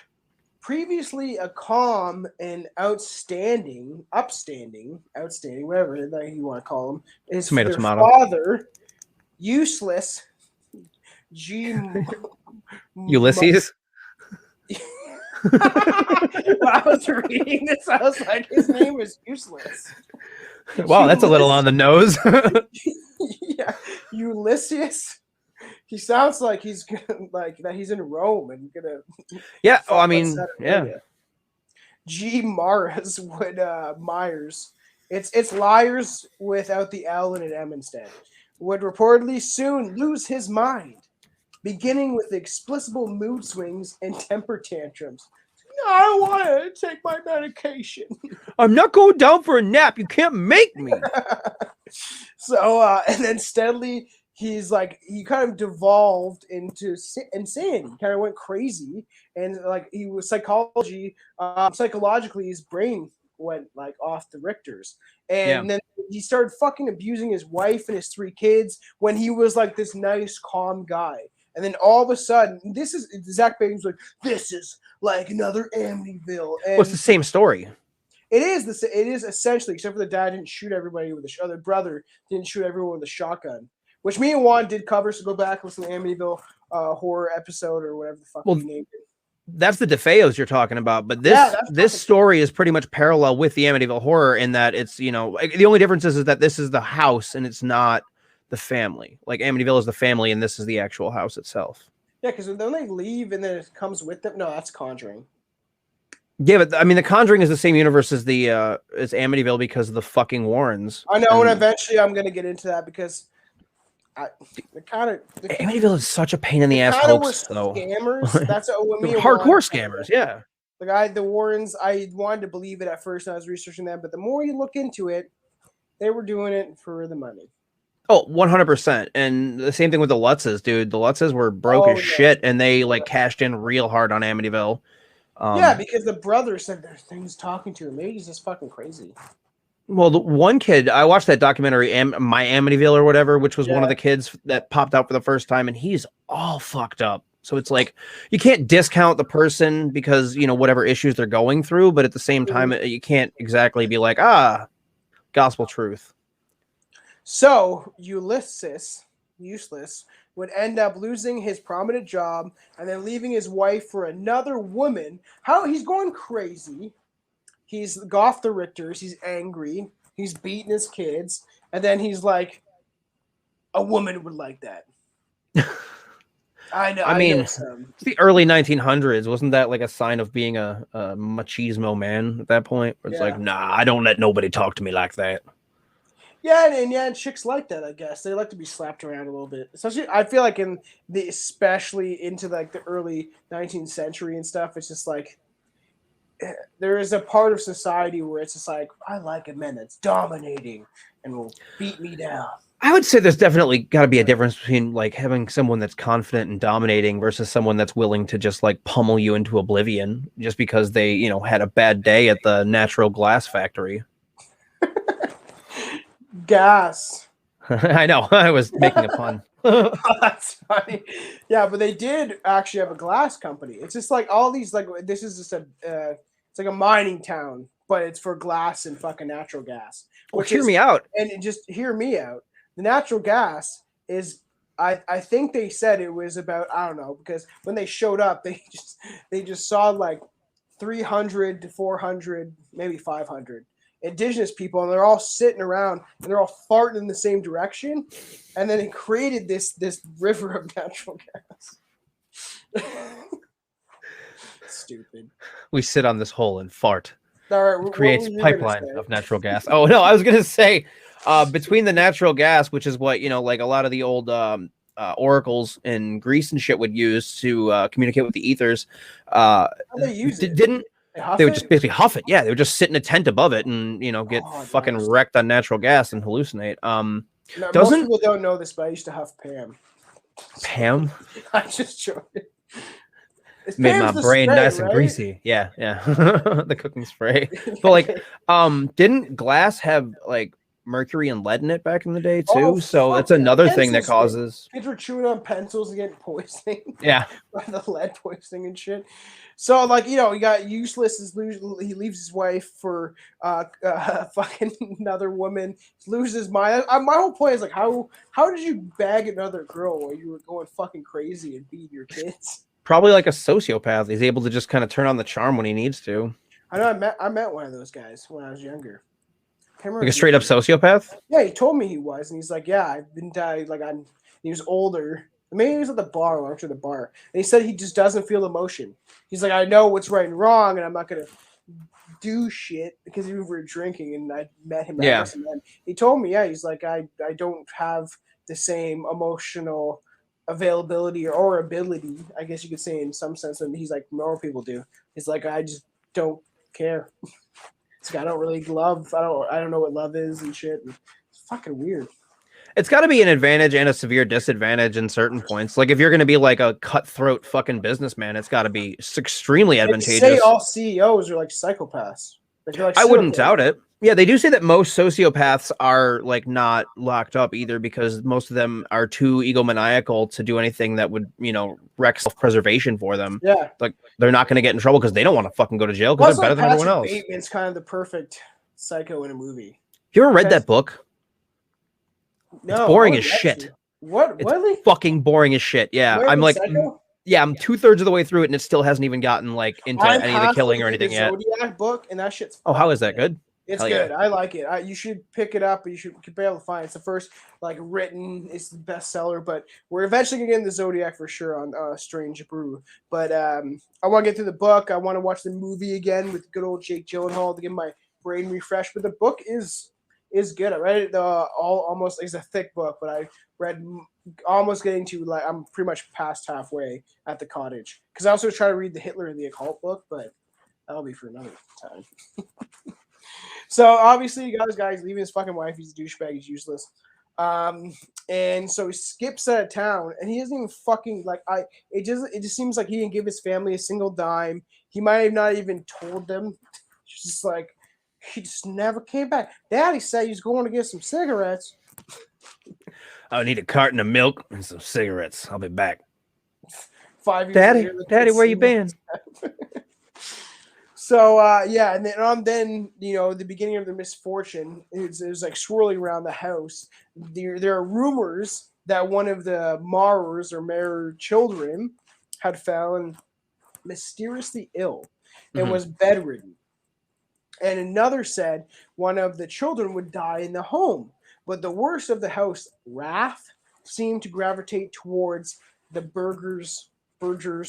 previously a calm and upstanding, whatever that you want to call him, is their father, useless Ulysses. When I was reading this, I was like, his name was useless. Wow, that's a little on the nose. Yeah, Ulysses. He sounds like he's gonna, like that. He's in Rome and gonna. Yeah, I mean, yeah. G. Mars would Myers. It's liars without the L and an M instead. Would reportedly soon lose his mind, beginning with explicable mood swings and temper tantrums. I want to take my medication. I'm not going down for a nap. You can't make me. So, and then steadily, he kind of devolved into insanity. He kind of went crazy, and like he was psychologically, his brain went like off the Richters, and then he started fucking abusing his wife and his 3 kids when he was like this nice, calm guy. And then all of a sudden, Zach Bagans like, this is like another Amityville. And it's the same story. It is essentially, except for the dad didn't shoot everybody with the brother didn't shoot everyone with a shotgun, which me and Juan did cover. So go back and listen to the Amityville horror episode or whatever the fuck we named it. That's the DeFeos you're talking about, but this story is pretty much parallel with the Amityville horror in that it's, the only difference is that this is the house and it's not the family. Like Amityville is the family and this is the actual house itself. Yeah, because then they leave and then it comes with them. No, that's Conjuring. Yeah, but I mean, The Conjuring is the same universe as as Amityville because of the fucking Warrens. I know, and eventually I'm gonna get into that because Amityville is such a pain in the ass hoax, though. Scammers. That's what me hardcore scammers. Yeah. The Warrens. I wanted to believe it at first when I was researching them, but the more you look into it, they were doing it for the money. Oh, 100%. And the same thing with the Lutzes, dude. The Lutzes were broke as shit, and they like cashed in real hard on Amityville. Yeah, because the brother said there's things talking to him. Maybe he's just fucking crazy. Well, the one kid, I watched that documentary, My Amityville or whatever, which was one of the kids that popped out for the first time, and he's all fucked up. So it's like, you can't discount the person because, whatever issues they're going through, but at the same time, you can't exactly be like, gospel truth. So Ulysses, useless, would end up losing his prominent job and then leaving his wife for another woman. How he's going crazy. He's off the Richters. He's angry. He's beating his kids. And then he's like, a woman would like that. I know. I mean, it's the early 1900s. Wasn't that like a sign of being a machismo man at that point? Where it's like, nah, I don't let nobody talk to me like that. Yeah, and chicks like that, I guess. They like to be slapped around a little bit. Especially, I feel like especially into like the early 19th century and stuff, it's just like, there is a part of society where it's just like, I like a man that's dominating and will beat me down. I would say there's definitely got to be a difference between like having someone that's confident and dominating versus someone that's willing to just like pummel you into oblivion just because they, had a bad day at the natural glass factory. Gas. I know. I was making a pun. That's funny. Yeah, but they did actually have a glass company. It's just like all these, like, this is just it's like a mining town, but it's for glass and fucking natural gas. Hear me out. And just hear me out. The natural gas is, I think they said it was about, I don't know, because when they showed up, they just saw like 300 to 400, maybe 500 indigenous people, and they're all sitting around and they're all farting in the same direction, and then it created this river of natural gas. Stupid. We sit on this hole and fart. All right, It what creates were you gonna pipeline say? of natural gas. Oh no, I was gonna say, between the natural gas, which is what like a lot of the old oracles in Greece and shit would use to communicate with the ethers. How they use it? Didn't Huff they would it? just basically huff it? Yeah, they would just sit in a tent above it and get Oh, fucking nice. wrecked on natural gas and hallucinate. No, most Doesn't people don't know this, but I used to huff Pam. Pam I'm just joking. It's made Pam's my the brain spray, nice and right? greasy? Yeah, the cooking spray. But like, didn't glass have like mercury and lead in it back in the day too? Oh, so fuck that's yeah. another thing that Pencils, causes. kids were chewing on pencils and getting poisoning. Yeah. By the lead poisoning and shit. So you got useless. He leaves his wife for fucking another woman. He loses his mind. My whole point is how did you bag another girl while you were going fucking crazy and beating your kids? Probably like a sociopath. He's able to just kind of turn on the charm when he needs to. I know. I met one of those guys when I was younger. Like a straight up sociopath? Yeah, he told me he was, and he's like, "Yeah, I've been He was older. Maybe he was at the bar, or after the bar, and he said he just doesn't feel emotion. He's like, I know what's right and wrong, and I'm not gonna do shit because we were drinking, and I met him. Yeah. And then he told me, yeah, he's like, I don't have the same emotional availability or ability, I guess you could say in some sense, and he's like normal people do. He's like, I just don't care. It's like, I don't really love. I don't know what love is and shit. And it's fucking weird. It's got to be an advantage and a severe disadvantage in certain points. Like if you're going to be like a cutthroat fucking businessman, it's got to be extremely advantageous. They say all CEOs are like psychopaths. I wouldn't doubt it. Yeah, they do say that most sociopaths are like not locked up either because most of them are too egomaniacal to do anything that would, wreck self-preservation for them. Yeah. Like they're not going to get in trouble because they don't want to fucking go to jail because they're better than everyone else. Bateman's kind of the perfect psycho in a movie. You ever read that book? No. It's boring as shit. What? It's really? fucking boring as shit. Yeah. I'm like, Psycho? yeah, I'm 2/3 of the way through it and it still hasn't even gotten like into any of the killing or anything yet. Zodiac book, and that shit's how is that good? It's good. I like it. You should pick it up. You should be able to find it. It's the first written. It's the bestseller, but we're eventually gonna get into Zodiac for sure on Strange Brew. But I want to get through the book. I want to watch the movie again with good old Jake Gyllenhaal to get my brain refreshed. But the book is good. I read it almost. It's a thick book, but I read almost getting to I'm pretty much past halfway at the cottage because I also try to read the Hitler and the Occult book, but that'll be for another time. So obviously, you guys leaving his fucking wife. He's a douchebag. He's useless. And so he skips out of town, and he doesn't even fucking It just seems like he didn't give his family a single dime. He might have not even told them. It's just like he just never came back. Daddy said he's going to get some cigarettes. I need a carton of milk and some cigarettes. I'll be back. 5 years Daddy, later, where you been? So and then the beginning of their misfortune is like swirling around the house. There are rumors that one of the Marer children had fallen mysteriously ill and was bedridden, and another said one of the children would die in the home. But the worst of the house, wrath, seemed to gravitate towards the Bergers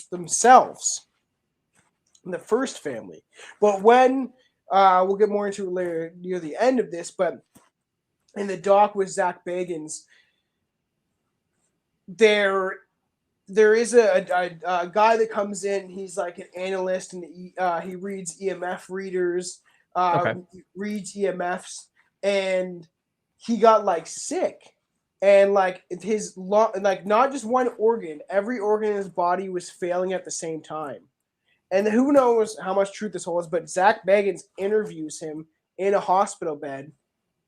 themselves. The first family. But when we'll get more into it later near the end of this, but in the doc with Zach Bagans, there is a guy that comes in. He's like an analyst, and he reads EMF readers, reads EMFs, and he got sick, and his not just one organ, every organ in his body was failing at the same time. And who knows how much truth this holds, but Zach Bagans interviews him in a hospital bed.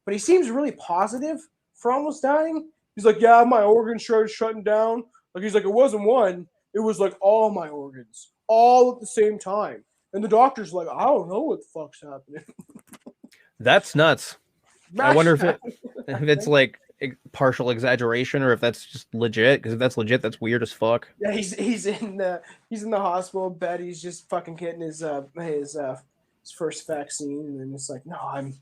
But he seems really positive for almost dying. He's like, yeah, my organs started shutting down. He's like, it wasn't one. It was all my organs, all at the same time. And the doctor's like, I don't know what the fuck's happening. That's nuts. I wonder if it's partial exaggeration or if that's just legit, because if that's legit, that's weird as fuck. Yeah, he's in the hospital bed. He's just fucking getting his his first vaccine, and then it's like, no, I'm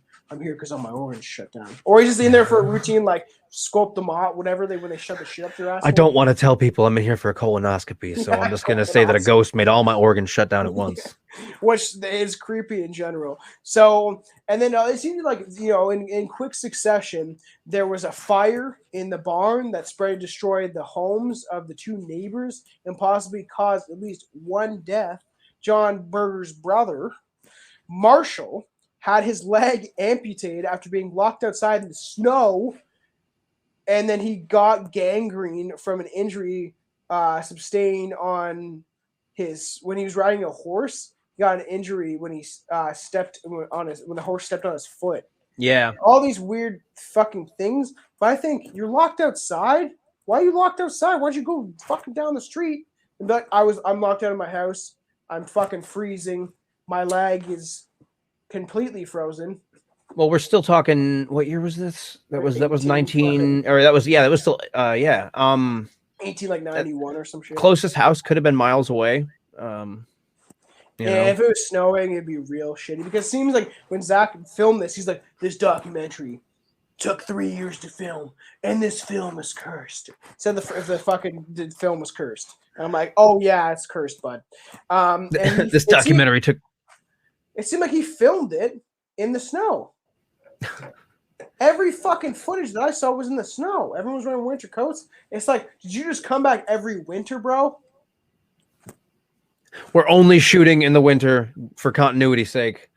here because all my organs shut down. Or he's just in there for a routine, like sculpt them out, whatever when they shove the shit up their ass. I don't want to tell people I'm in here for a colonoscopy, so I'm just gonna say that a ghost made all my organs shut down at once. Which is creepy in general. So, and then it seemed like, in quick succession, there was a fire in the barn that spread and destroyed the homes of the two neighbors and possibly caused at least one death. John Berger's brother, Marshall, had his leg amputated after being locked outside in the snow, and then he got gangrene from an injury sustained when he was riding a horse. He got an injury when he when the horse stepped on his foot. Yeah, all these weird fucking things. But I think you're locked outside. Why are you locked outside? Why don't you go fucking down the street? And like I'm locked out of my house. I'm fucking freezing. My leg is completely frozen. well, we're still talking. What year was this? That was 19, 18, or that was still 18 like 91 or some shit. Closest house could have been miles away. If it was snowing, it'd be real shitty. Because it seems like when Zach filmed this, he's like, this documentary took 3 years to film, and this film is cursed. Said the film was cursed. And I'm like, oh yeah, it's cursed, bud. This documentary took. It seemed like he filmed it in the snow. Every fucking footage that I saw was in the snow. Everyone was wearing winter coats. It's like, did you just come back every winter, bro? We're only shooting in the winter for continuity's sake.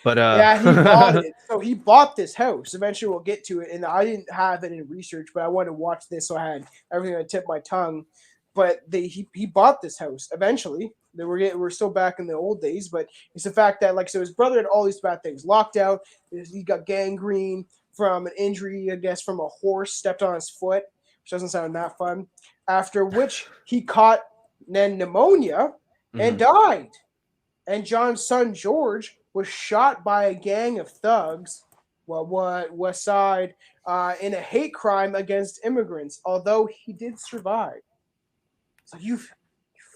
But yeah, he bought it. So he bought this house. Eventually we'll get to it. And I didn't have it in research, but I wanted to watch this, so I had everything on the tip of my tongue. But he bought this house eventually. We're still back in the old days, but it's the fact that, so his brother had all these bad things. Locked out, he got gangrene from an injury, I guess, from a horse stepped on his foot, which doesn't sound that fun. After which he caught pneumonia and died. And John's son George was shot by a gang of thugs, West Side, in a hate crime against immigrants, although he did survive. So you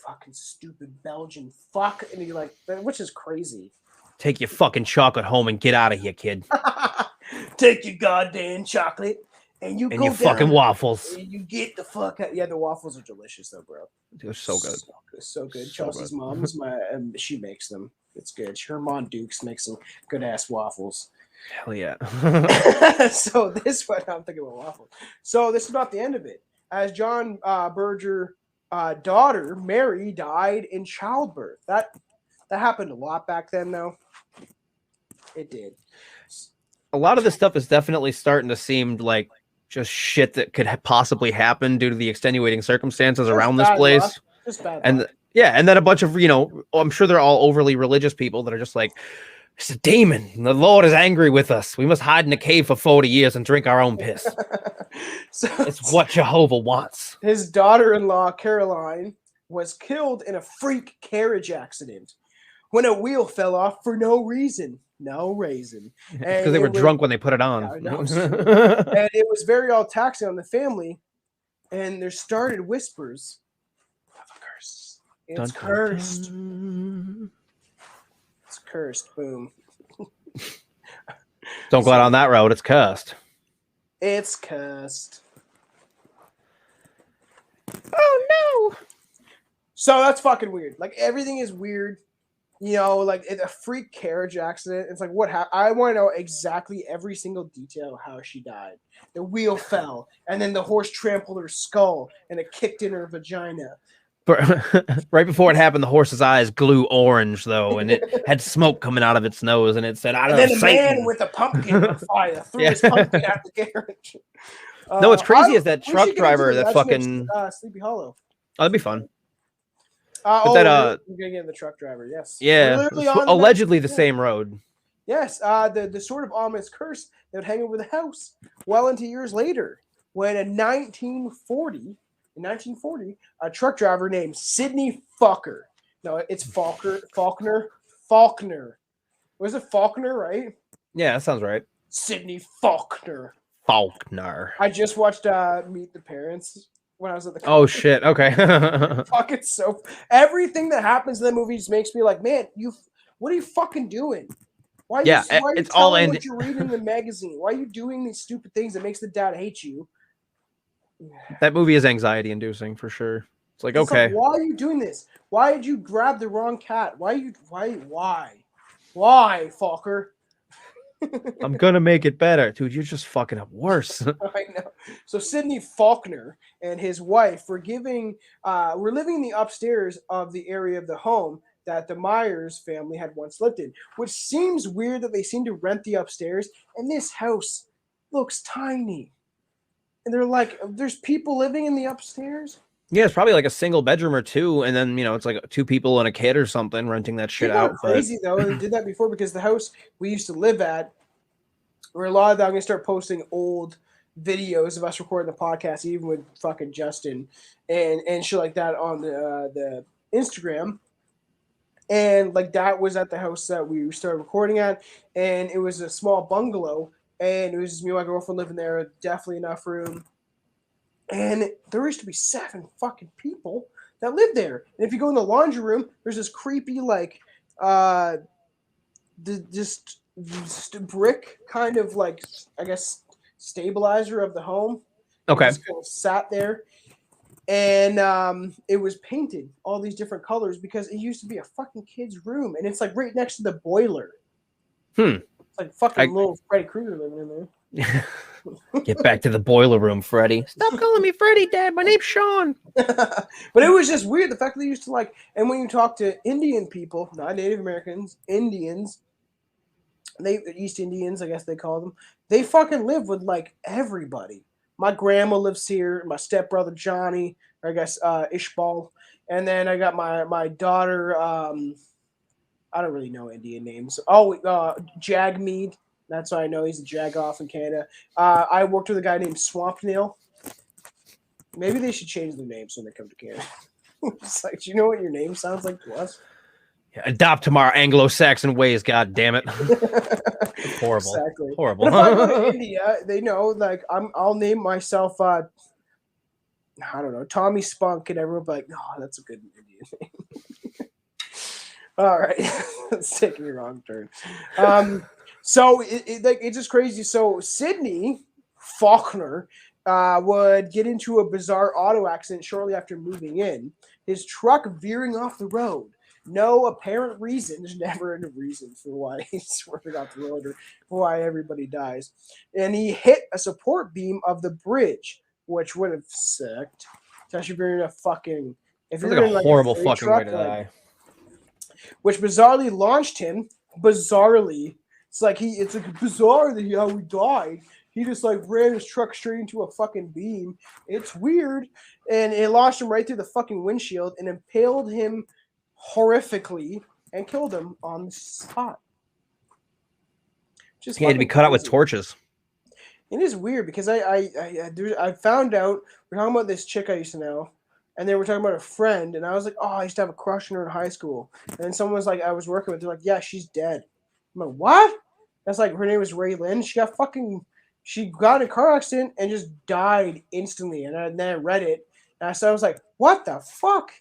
fucking stupid Belgian fuck, and you're like, which is crazy. Take your fucking chocolate home and get out of here, kid. Take your goddamn chocolate and you and go your fucking waffles. And you get the fuck out. Yeah, the waffles are delicious though, bro. They're so good. So good. So Chelsea's good. mom's she makes them. It's good. Her mom Dukes makes some good ass waffles. Hell yeah. So this one, I'm thinking about waffles. So this is not the end of it. As John Berger daughter Mary died in childbirth. That happened a lot back then, though. It did. A lot of this stuff is definitely starting to seem like just shit that could possibly happen due to the extenuating circumstances around this place. Luck. Just bad and luck. And then a bunch of, I'm sure they're all overly religious people that are just like, it's a demon. The Lord is angry with us. We must hide in a cave for 40 years and drink our own piss. So it's what Jehovah wants. His daughter-in-law, Caroline, was killed in a freak carriage accident when a wheel fell off for no reason. No reason. Because they were drunk when they put it on. And it was very all taxing on the family. And there started whispers of a curse. It's cursed. It's cursed. Boom. Don't go out on that road. It's cursed. It's cursed. Oh no. So that's fucking weird. Like everything is weird. Like a freak carriage accident. It's like what happened? I want to know exactly every single detail of how she died. The wheel fell, and then the horse trampled her skull, and it kicked in her vagina. But right before it happened, the horse's eyes glue orange, though, and it had smoke coming out of its nose, and it said, "I don't know." And then a man with a pumpkin on fire threw his pumpkin at the carriage. No, what's crazy is that truck driver that fucking Sleepy Hollow. Oh, that'd be fun. We're gonna get the truck driver. Yes. Yeah. Allegedly the same road. Yes. The sort of ominous curse that would hang over the house well into years later, when in 1940, a truck driver named Sidney Falker. No, it's Faulkner. Was it Faulkner, right? Yeah, that sounds right. Sidney Faulkner. I just watched Meet the Parents when I was at the Oh shit, okay. Fucking so everything that happens in the movie just makes me like, man, What are you fucking doing? Why are Yeah, you it's all telling in- what you're reading in the magazine? Why are you doing these stupid things that makes the dad hate you? That movie is anxiety inducing for sure. It's like, It's okay, like, why are you doing this? Why did you grab the wrong cat? Why, Falker? I'm gonna make it better. Dude, you're just fucking up worse. I know. So Sidney Faulkner and his wife were living in the upstairs of the area of the home that the Myers family had once lived in, which seems weird that they seem to rent the upstairs, and this house looks tiny. And they're like, there's people living in the upstairs? Yeah, it's probably like a single bedroom or two, and then it's like 2 people and a kid or something renting that shit People out. are crazy though. They did that before because the house we used to live at, where a lot of that, I'm gonna start posting old videos of us recording the podcast, even with fucking Justin and shit like that on the Instagram. And like that was at the house that we started recording at, and it was a small bungalow, and it was just me and my girlfriend living there. Definitely enough room, and there used to be 7 fucking people that lived there. And if you go in the laundry room, there's this creepy like just brick kind of like, I guess, stabilizer of the home. Okay. It just kind of sat there, and it was painted all these different colors because it used to be a fucking kid's room, and it's like right next to the boiler. It's like fucking little Freddy Krueger living in there. Get back to the boiler room, Freddy. Stop calling me Freddy, Dad. My name's Sean. But it was just weird the fact that they used to like, and when you talk to Indian people, not Native Americans, Indians, East Indians, I guess they call them, they fucking live with like everybody. My grandma lives here, my stepbrother Johnny, or I guess Ishbal, and then I got my daughter. I don't really know Indian names. Oh, Jagmead. That's why I know he's a Jagoff in Canada. I worked with a guy named Swamp Nail. Maybe they should change their names when they come to Canada. It's like, do you know what your name sounds like to us? Yeah, adopt to our Anglo-Saxon ways, god damn it. Horrible. Exactly. Horrible. But if I go to India, they know, like, I'll name myself I don't know, Tommy Spunk, and everyone will be like, oh, that's a good Indian name. All right. It's taking a wrong turn. So it's just crazy. So Sidney Faulkner would get into a bizarre auto accident shortly after moving in. His truck veering off the road. No apparent reason. There's never a reason for why he's swerving off the road or why everybody dies. And he hit a support beam of the bridge, which would have sucked. Especially if you're in a fucking... If Sounds you're like in a horrible fucking truck, way to die. Which bizarrely launched him. Bizarrely. It's like bizarre that how he died. He just like ran his truck straight into a fucking beam. It's weird. And it launched him right through the fucking windshield and impaled him horrifically and killed him on the spot. He had to be cut out with torches. It is weird because I found out, we're talking about this chick I used to know, and they were talking about a friend, and I was like, oh, I used to have a crush on her in high school. And someone was like, I was working with, they're like, yeah, she's dead. I'm like, what? That's like, her name was Ray Lynn. She got in a car accident and just died instantly. And then I read it, and I was like, what the fuck?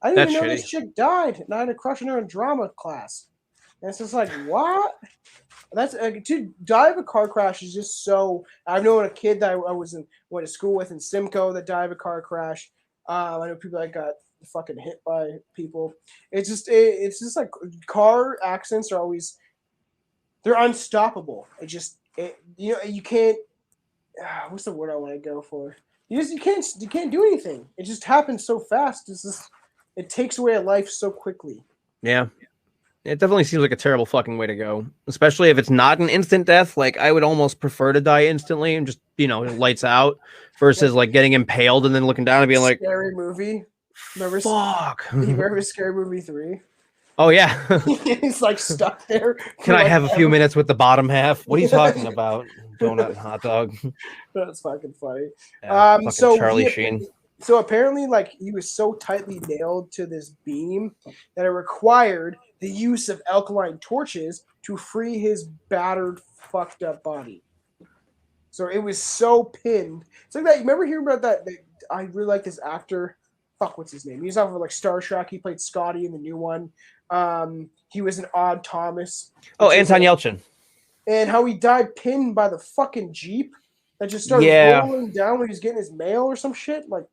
I didn't even know this chick died, and I had a crush on her in drama class. And it's just like, what? That's to die of a car crash is just so. I've known a kid that I went to school with in Simcoe that died of a car crash. I know people that got fucking hit by people. It's just like car accidents are always, they're unstoppable. You can't. What's the word I want to go for? You can't do anything. It just happens so fast. It takes away a life so quickly. Yeah. It definitely seems like a terrible fucking way to go, especially if it's not an instant death. Like, I would almost prefer to die instantly and just, lights out versus like getting impaled and then looking down and being like, scary movie. Remember? Fuck. You remember Scary Movie 3? Oh, yeah. He's like stuck there. Can I have a few minutes with the bottom half? What are you talking about? Donut and hot dog. That's fucking funny. Yeah, fucking Charlie Sheen. So apparently, like, he was so tightly nailed to this beam that it required the use of alkaline torches to free his battered, fucked up body. So it was so pinned. It's like that. You remember hearing about that? I really like this actor. Fuck, what's his name? He's off of like Star Trek. He played Scotty in the new one. he was an odd Thomas. Oh, Anton Yelchin. And how he died pinned by the fucking Jeep that just started rolling down when he was getting his mail or some shit. Like,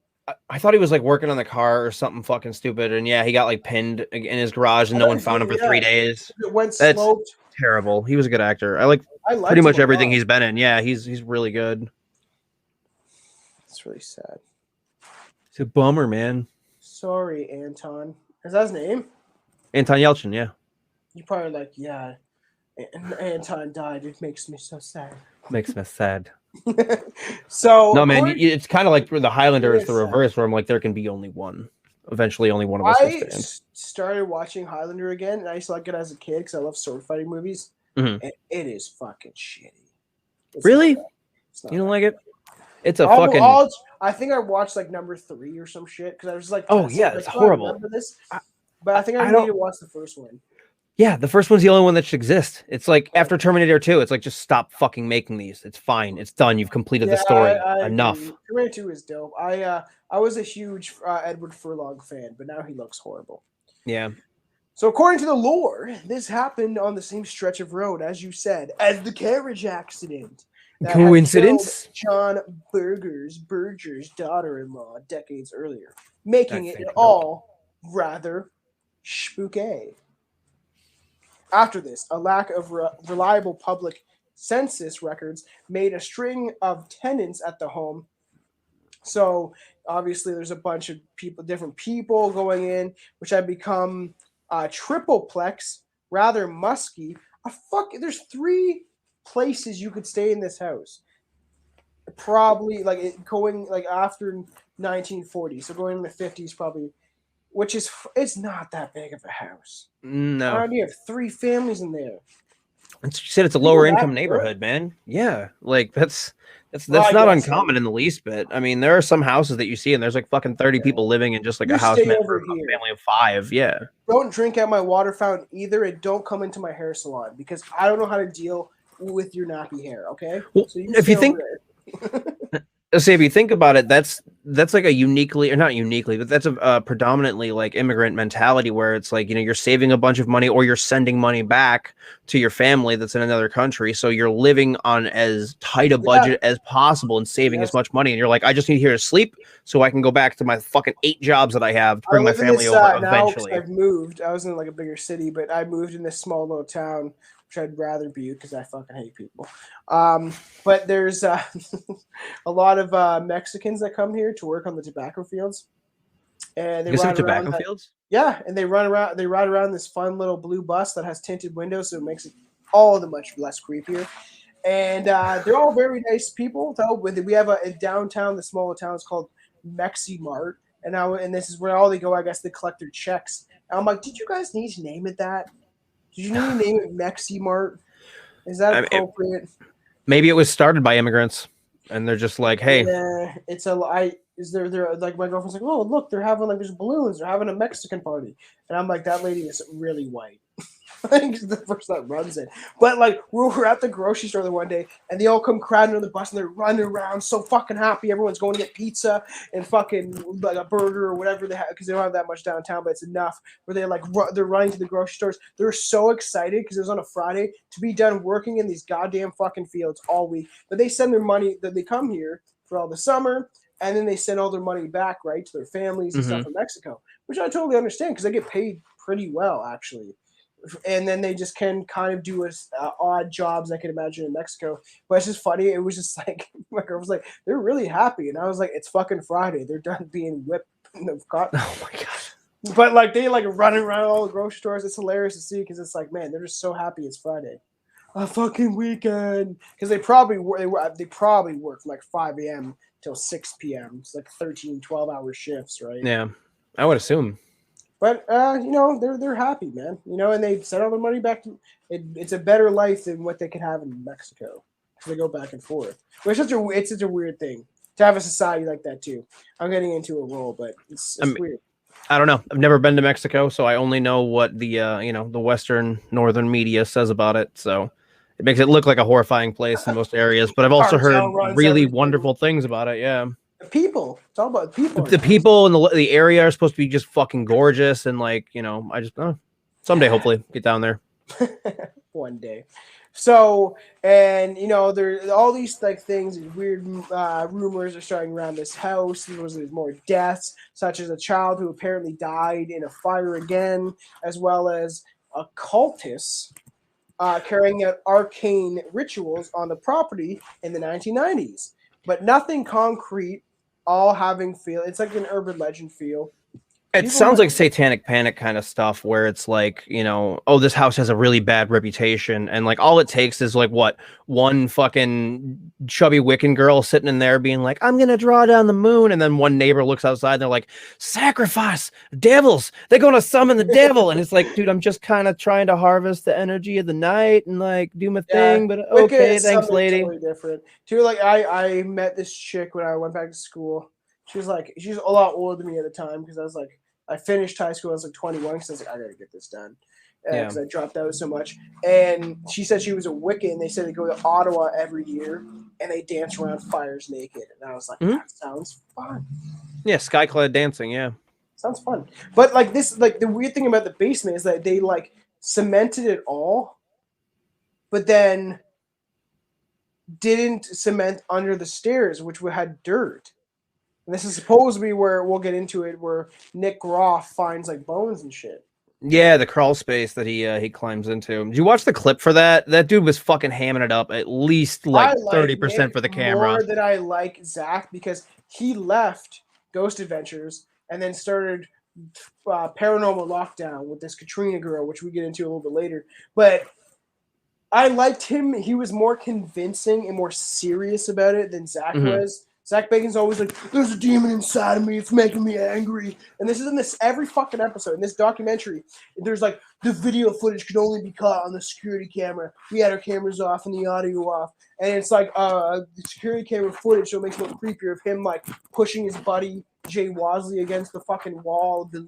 I thought he was like working on the car or something fucking stupid, and yeah, he got like pinned in his garage, and no one found him for 3 days. It went sloped. Terrible. He was a good actor. I like pretty much everything he's been in. Yeah, he's really good. It's really sad. It's a bummer, man. Sorry, Anton. Is that his name? Anton Yelchin, yeah. You probably like, yeah. Anton died. It makes me so sad. Makes me sad. So no, man, it's kind of like the Highlander is the reverse, where I'm like, there can be only one. Eventually, only one of us will stand. I started watching Highlander again, and I used to like it as a kid because I love sword fighting movies. Mm-hmm. And it is fucking shitty. Really? You don't like it? It's a fucking. I think I watched like number 3 or some shit because I was like, oh yeah, it's horrible. I remember this, but I think I need to watch the first one. Yeah, the first one's the only one that should exist. It's like after Terminator 2, it's like just stop fucking making these. It's fine. It's done. You've completed the story. Enough. Terminator 2 is dope. I was a huge Edward Furlong fan, but now he looks horrible. Yeah. So according to the lore, this happened on the same stretch of road, as you said, as the carriage accident. Coincidence? John Berger's daughter-in-law decades earlier, making it all rather spooky. After this, a lack of reliable public census records made a string of tenants at the home. So obviously there's a bunch of different people going in, which had become tripleplex, rather musky. There's 3 places you could stay in this house. Probably going after 1940, so going in the 50s probably. Which is, it's not that big of a house. No. I already have 3 families in there. You said it's a lower income neighborhood, man. Yeah, like that's not uncommon in the least bit. I mean, there are some houses that you see, and there's like fucking 30 people living in just like a house meant for a family of 5. Yeah. Don't drink at my water fountain either, and don't come into my hair salon because I don't know how to deal with your nappy hair. Okay. Well, so if you think. See, if you think about it, that's like a uniquely, or not uniquely, but that's a predominantly like immigrant mentality where it's like, you're saving a bunch of money or you're sending money back to your family that's in another country. So you're living on as tight a budget as possible and saving as much money. And you're like, I just need here to sleep so I can go back to my fucking 8 jobs that I have to bring my family over eventually. I've moved. I was in like a bigger city, but I moved in this small little town, which I'd rather be because I fucking hate people. But there's a lot of Mexicans that come here to work on the tobacco fields. And they ride tobacco fields? Yeah, and they ride around this fun little blue bus that has tinted windows, so it makes it all the much less creepier. And they're all very nice people, though. We have in downtown, the smaller town is called Mexi Mart, and this is where all they go. I guess they collect their checks. And I'm like, did you guys need to name it that? Did you need to name it Mexi Mart? Is that appropriate? Maybe it was started by immigrants, and they're just like, "Hey, it's a." They're like, my girlfriend's like, "Oh, look, they're having there's balloons. They're having a Mexican party," and I'm like, "That lady is really white." I think it's the person that runs it. But like, we were at the grocery store the one day, and they all come crowding on the bus, and they're running around so fucking happy. Everyone's going to get pizza and fucking like a burger or whatever they have because they don't have that much downtown, but it's enough. Where they're running to the grocery stores. They're so excited because it was on a Friday to be done working in these goddamn fucking fields all week. But they send their money that they come here for all the summer, and then they send all their money back right to their families and stuff in Mexico, which I totally understand because they get paid pretty well actually. And then they just can kind of do odd jobs I can imagine in Mexico. But it's just funny. It was just like, my girl was like, they're really happy. And I was like, it's fucking Friday. They're done being whipped in the cotton. Oh my God. But like, they like running around all the grocery stores. It's hilarious to see because it's like, man, they're just so happy it's Friday. A fucking weekend. Because they probably work from like 5 a.m. till 6 p.m. It's like 13, 12-hour shifts, right? Yeah, I would assume. But they're happy, man. And they send all their money back to it. It's a better life than what they could have in Mexico. They go back and forth. But it's such a weird thing to have a society like that too. I'm getting into a role, but it's weird. I don't know. I've never been to Mexico, so I only know what the the Western northern media says about it. So it makes it look like a horrifying place in most areas. But I've also heard really wonderful things about it. Yeah. The people. It's all about people. The people in the area are supposed to be just fucking gorgeous, and like I just Someday, hopefully, get down there. One day. So, and you know, there all these like things, these weird rumors are starting around this house. There's more deaths, such as a child who apparently died in a fire again, as well as occultists carrying out arcane rituals on the property in the 1990s. But nothing concrete, all having feel. It's like an urban legend feel. It People sounds might- like satanic panic kind of stuff where it's like, you know, oh, this house has a really bad reputation. And like all it takes is like what, one fucking chubby Wiccan girl sitting in there being like, I'm going to draw down the moon. And then one neighbor looks outside and they're like, sacrifice devils. They're going to summon the devil. And it's like, dude, I'm just kind of trying to harvest the energy of the night and like do my thing. But Wicca okay, is thanks, something lady. Totally different. Too, like I met this chick when I went back to school. She's a lot older than me at the time because I finished high school. I was like 21 because I was like, I gotta get this done because I dropped out so much. And she said she was a Wiccan. They said they go to Ottawa every year and they dance around fires naked. And I was like, that sounds fun. Yeah, skyclad dancing. Yeah, sounds fun. But like this, like the weird thing about the basement is that they like cemented it all, but then didn't cement under the stairs, which had dirt. And this is supposed to be where we'll get into it, where Nick Groff finds like bones and shit. yeah, the crawl space that he climbs into. Did you watch the clip for that? That dude was fucking hamming it up at least like 30% for the camera. More than I like Zach because he left Ghost Adventures and then started Paranormal Lockdown with this Katrina girl, which we get into a little bit later. But I liked him. He was more convincing and more serious about it than Zach was. Zach Bacon's always like, there's a demon inside of me. It's making me angry. And this is in this every fucking episode. In this documentary, there's like, the video footage could only be caught on the security camera. We had our cameras off and the audio off. And it's like the security camera footage, so it makes it look creepier of him like pushing his buddy Jay Wasley against the fucking wall. And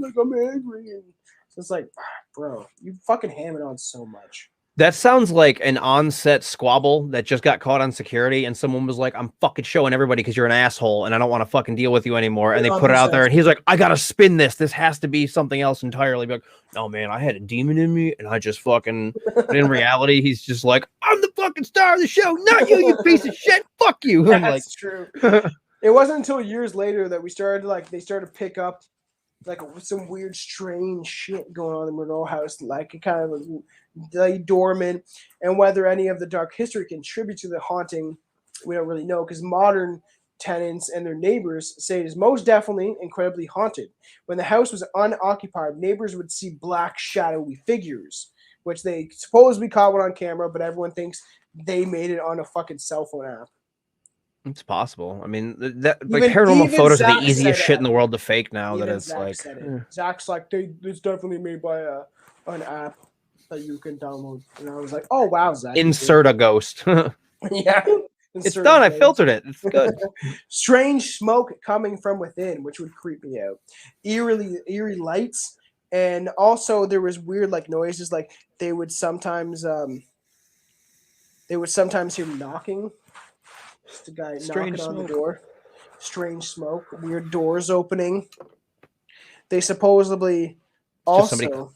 like I'm angry. And so it's like, bro, you fucking ham it on so much. That sounds like an on-set squabble that just got caught on security, and someone was like, I'm fucking showing everybody because you're an asshole, and I don't want to fucking deal with you anymore. And they put it out there, and he's like, I gotta spin this. This has to be something else entirely. Be like, no, man, I had a demon in me, and I just fucking... But in reality, he's just like, I'm the fucking star of the show, not you, you piece of shit. Fuck you. That's true. It wasn't until years later that we started, like, they started to pick up, like, some weird, strange shit going on in the Monroe House, like, it kind of lay dormant, and whether any of the dark history contributes to the haunting, we don't really know, because modern tenants and their neighbors say it is most definitely incredibly haunted. When the house was unoccupied, neighbors would see black, shadowy figures, which they supposedly caught one on camera, but everyone thinks they made it on a fucking cell phone app. It's possible. I mean, that like paranormal photos are the easiest shit in the world to fake now. That it's like Zach's like, it's definitely made by an app that you can download. And I was like, oh wow, Zach. Insert a ghost. Yeah. It's done. I filtered it. It's good. Strange smoke coming from within, which would creep me out. Eerie lights, and also there was weird like noises. Like they would sometimes hear knocking. Just a guy knocking on the door. Strange smoke. Weird doors opening. They supposedly also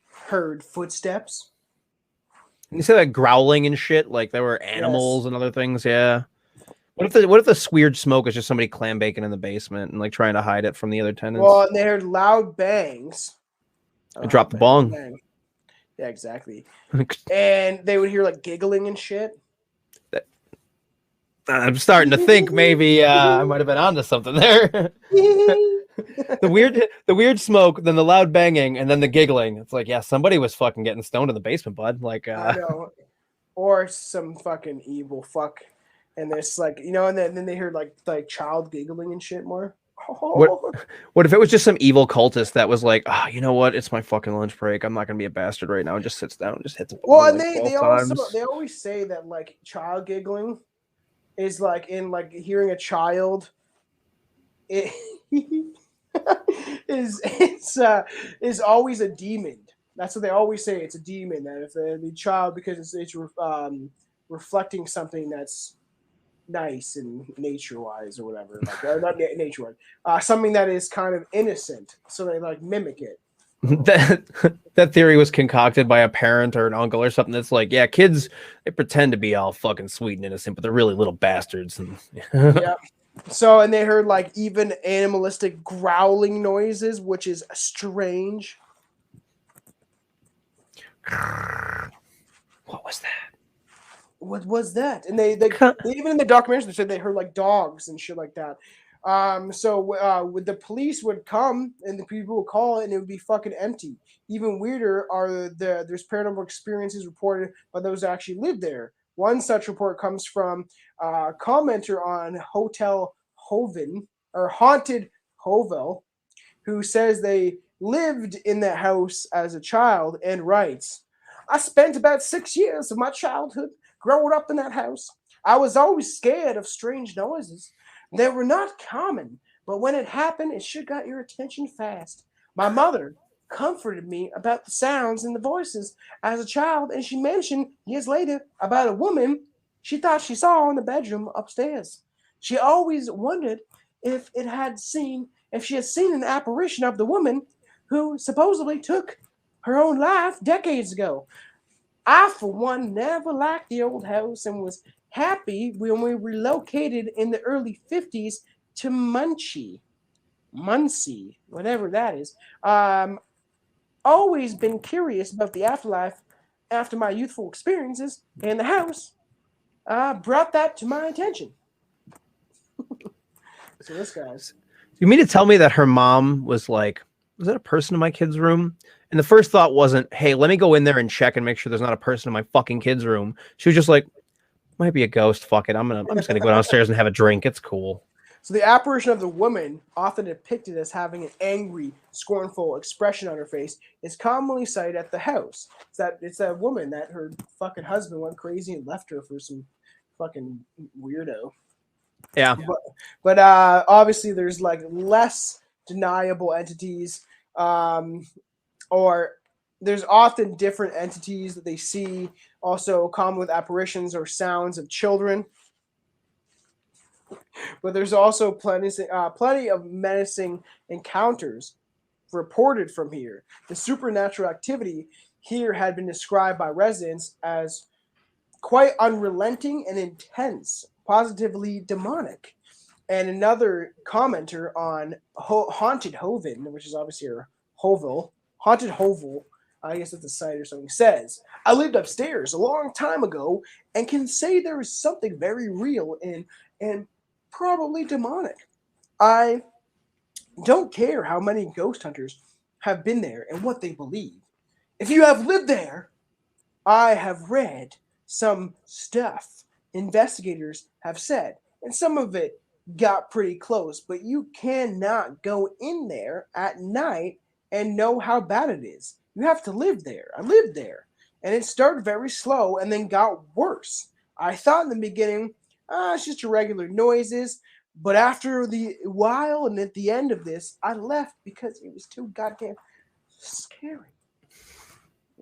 heard footsteps. And you say like growling and shit, like there were animals and other things. Yeah. What if the weird smoke is just somebody clam baking in the basement and like trying to hide it from the other tenants? Well, and they heard loud bangs. And drop the bong. Bang. Yeah, exactly. And they would hear like giggling and shit. I'm starting to think maybe I might have been onto something there. The weird smoke, then the loud banging, and then the giggling. It's like, yeah, somebody was fucking getting stoned in the basement, bud. Like, I know. Or some fucking evil fuck. And there's like, you know, and then they heard like child giggling and shit more. What if it was just some evil cultist that was like, you know what? It's my fucking lunch break. I'm not gonna be a bastard right now. And just sits down and just hits a well, and they always say that like child giggling is like in like hearing a child. It is always a demon. That's what they always say. It's a demon. That if the child, because it's reflecting something that's nice and nature-wise or whatever, like not nature-wise, something that is kind of innocent. So they like mimic it. that theory was concocted by a parent or an uncle or something. That's like, yeah, kids, they pretend to be all fucking sweet and innocent, but they're really little bastards. And Yeah. So, and they heard like even animalistic growling noises, which is strange. What was that? What was that? And they even in the documentary they said they heard like dogs and shit like that. With the police would come and the people would call it and it would be fucking empty. Even weirder are there's paranormal experiences reported by those who actually lived there. One such report comes from a commenter on Hotel Hoven or Haunted Hovel, who says they lived in that house as a child and writes, I spent about 6 years of my childhood growing up in that house. I was always scared of strange noises. They were not common, but when it happened, it sure got your attention fast. My mother comforted me about the sounds and the voices as a child, and she mentioned years later about a woman she thought she saw in the bedroom upstairs. She always wondered if she had seen an apparition of the woman who supposedly took her own life decades ago. I, for one, never liked the old house and was happy when we relocated in the early 50s to Muncie, whatever that is. Always been curious about the afterlife after my youthful experiences, and the house brought that to my attention. So this guy's. You mean to tell me that her mom was like, was that a person in my kid's room? And the first thought wasn't, hey, let me go in there and check and make sure there's not a person in my fucking kid's room. She was just like, might be a ghost. Fuck it. I'm just gonna go downstairs and have a drink. It's cool. So the apparition of the woman, often depicted as having an angry, scornful expression on her face, is commonly sighted at the house. It's that woman that her fucking husband went crazy and left her for some fucking weirdo. Yeah. But obviously there's like less deniable entities, or there's often different entities that they see, also common with apparitions or sounds of children. But there's also plenty of menacing encounters reported from here. The supernatural activity here had been described by residents as quite unrelenting and intense, positively demonic. And another commenter on Haunted Hoven, which is obviously a hovel, Haunted Hovel, I guess it's a site or something, says, I lived upstairs a long time ago and can say there is something very real and probably demonic. I don't care how many ghost hunters have been there and what they believe. If you have lived there, I have read some stuff investigators have said, and some of it got pretty close, but you cannot go in there at night and know how bad it is. You have to live there. I lived there. And it started very slow and then got worse. I thought in the beginning, it's just irregular noises. But after the while and at the end of this, I left because it was too goddamn scary.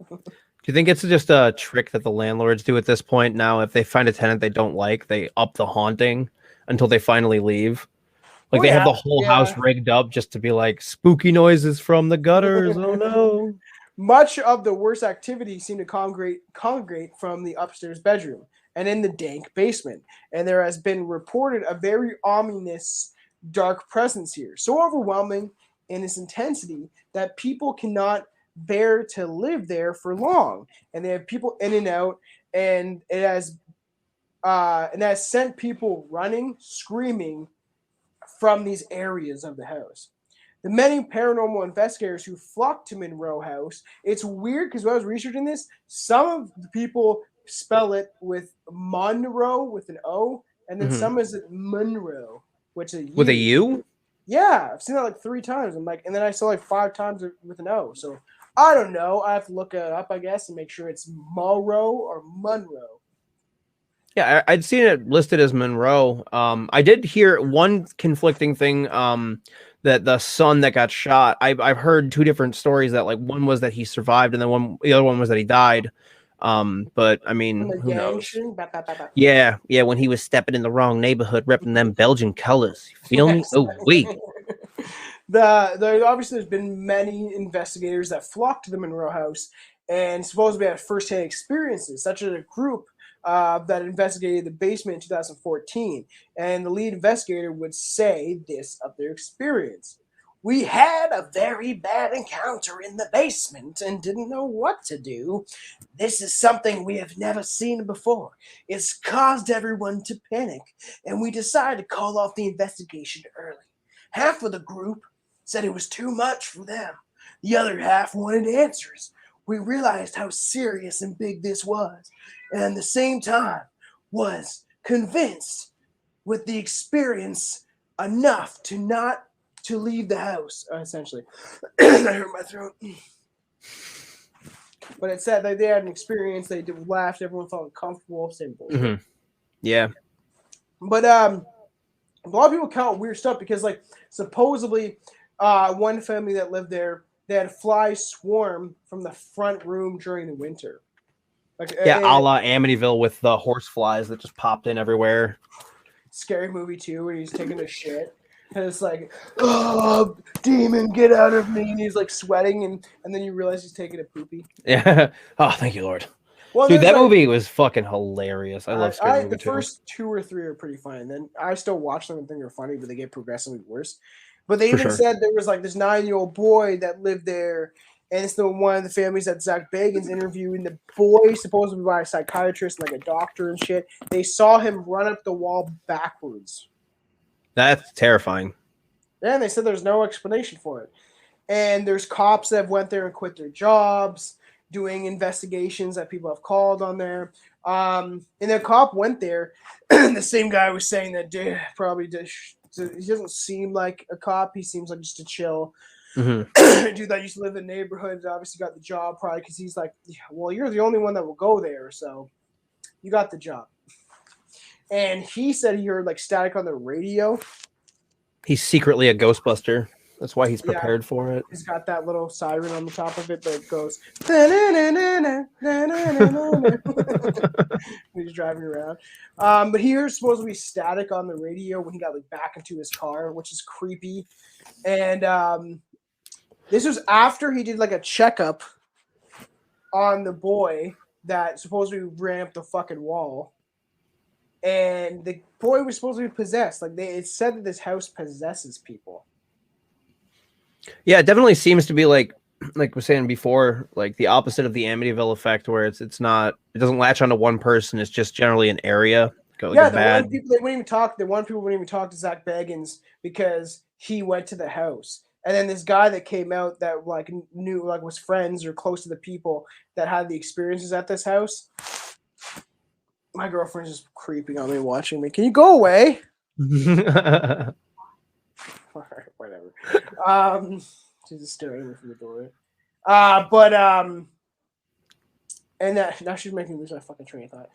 Do you think it's just a trick that the landlords do at this point now? If they find a tenant they don't like, they up the haunting until they finally leave. Like they have the whole house rigged up just to be like spooky noises from the gutters. Oh no. Much of the worst activity seemed to congregate from the upstairs bedroom and in the dank basement. And there has been reported a very ominous dark presence here, so overwhelming in its intensity that people cannot bear to live there for long. And they have people in and out, and it has sent people running, screaming from these areas of the house. The many paranormal investigators who flocked to Monroe House, it's weird because when I was researching this, some of the people spell it with Monroe with an O, and then some is it Monroe, which is with a U. Yeah, I've seen that like 3 times. I'm like, and then I saw like 5 times with an O. So I don't know. I have to look it up, I guess, and make sure it's Monroe or Monroe. Yeah, I'd seen it listed as Monroe. I did hear one conflicting thing. That the son that got shot, I've heard 2 different stories. That like one was that he survived, and then the other one was that he died. But I mean, who knows? Yeah, when he was stepping in the wrong neighborhood, repping them Belgian colors. You feel me? Oh wait. Obviously there's been many investigators that flocked to the Monroe House and supposedly had first-hand experiences, such as a group that investigated the basement in 2014. And the lead investigator would say this of their experience. We had a very bad encounter in the basement and didn't know what to do. This is something we have never seen before. It's caused everyone to panic, and we decided to call off the investigation early. Half of the group said it was too much for them. The other half wanted answers. We realized how serious and big this was, and at the same time was convinced with the experience enough to not to leave the house, essentially. I hurt my throat. But it said that they had an experience, they laughed, everyone felt comfortable, same bullshit. Mm-hmm. Yeah. But a lot of people count weird stuff because, like, supposedly one family that lived there, they had flies swarm from the front room during the winter. Like, Yeah, a la Amityville with the horse flies that just popped in everywhere. Scary movie too, when he's taking a shit. And it's like, oh, demon, get out of me. And he's like sweating, and then you realize he's taking a poopy. Yeah. Oh, thank you, Lord. Well, dude, that movie was fucking hilarious. I love scary movie too. The first 2 or 3 are pretty funny. And then I still watch them and think they're funny, but they get progressively worse. But they even said there was like this 9-year-old boy that lived there, and it's one of the families that Zach Bagans interviewed. And the boy, supposedly by a psychiatrist, like a doctor and shit, they saw him run up the wall backwards. That's terrifying. Yeah, and they said there's no explanation for it. And there's cops that went there and quit their jobs, doing investigations that people have called on there. And the cop went there, and the same guy was saying that he doesn't seem like a cop. He seems like just a chill dude that used to live in the neighborhood. Obviously got the job probably because he's like, well, you're the only one that will go there, so you got the job. And he said he heard like static on the radio. He's secretly a Ghostbuster. That's why he's prepared for it. He's got that little siren on the top of it that goes. He's driving around. But he heard supposed to be static on the radio when he got like back into his car, which is creepy. And this was after he did like a checkup on the boy that supposedly ran up the fucking wall. And the boy was supposed to be possessed. Like it said that this house possesses people. Yeah, it definitely seems to be like we were saying before, like the opposite of the Amityville effect, where it doesn't latch onto one person. It's just generally an area. The one people wouldn't even talk. The one people wouldn't even talk to Zach Bagans because he went to the house. And then this guy that came out that like knew like was friends or close to the people that had the experiences at this house. My girlfriend's just creeping on me, watching me. Can you go away? All right, whatever. She's just staring at me from the doorway. And that now she's making me lose my fucking train of thought.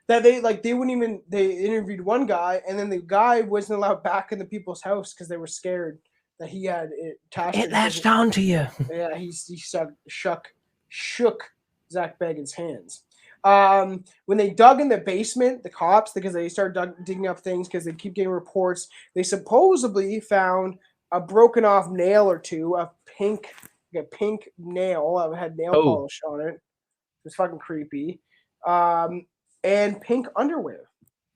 That they wouldn't even. They interviewed one guy, and then the guy wasn't allowed back in the people's house because they were scared that he had it attached. It latched on to you. Yeah, he shook Zach Bagans' hands. When they dug in the basement, the cops, because they started digging up things because they keep getting reports, they supposedly found a broken off nail or two, a pink nail that had nail polish on it. It was fucking creepy. And pink underwear.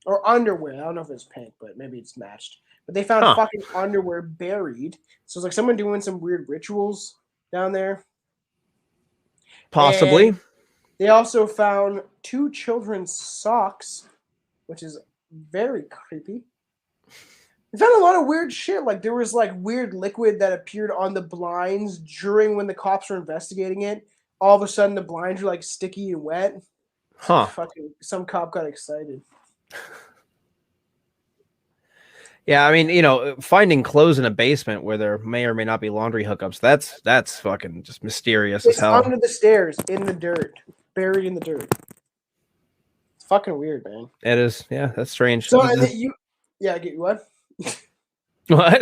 Or underwear. I don't know if it's pink, but maybe it's matched. But they found fucking underwear buried. So it's like someone doing some weird rituals down there. Possibly. And they also found 2 children's socks, which is very creepy. They found a lot of weird shit. Like there was like weird liquid that appeared on the blinds during when the cops were investigating it. All of a sudden the blinds were like sticky and wet. Some cop got excited. Yeah, I mean, finding clothes in a basement where there may or may not be laundry hookups, that's fucking just mysterious as hell. Under the stairs, in the dirt, buried in the dirt. It's fucking weird, man. It is. Yeah, that's strange. So, get you what? What?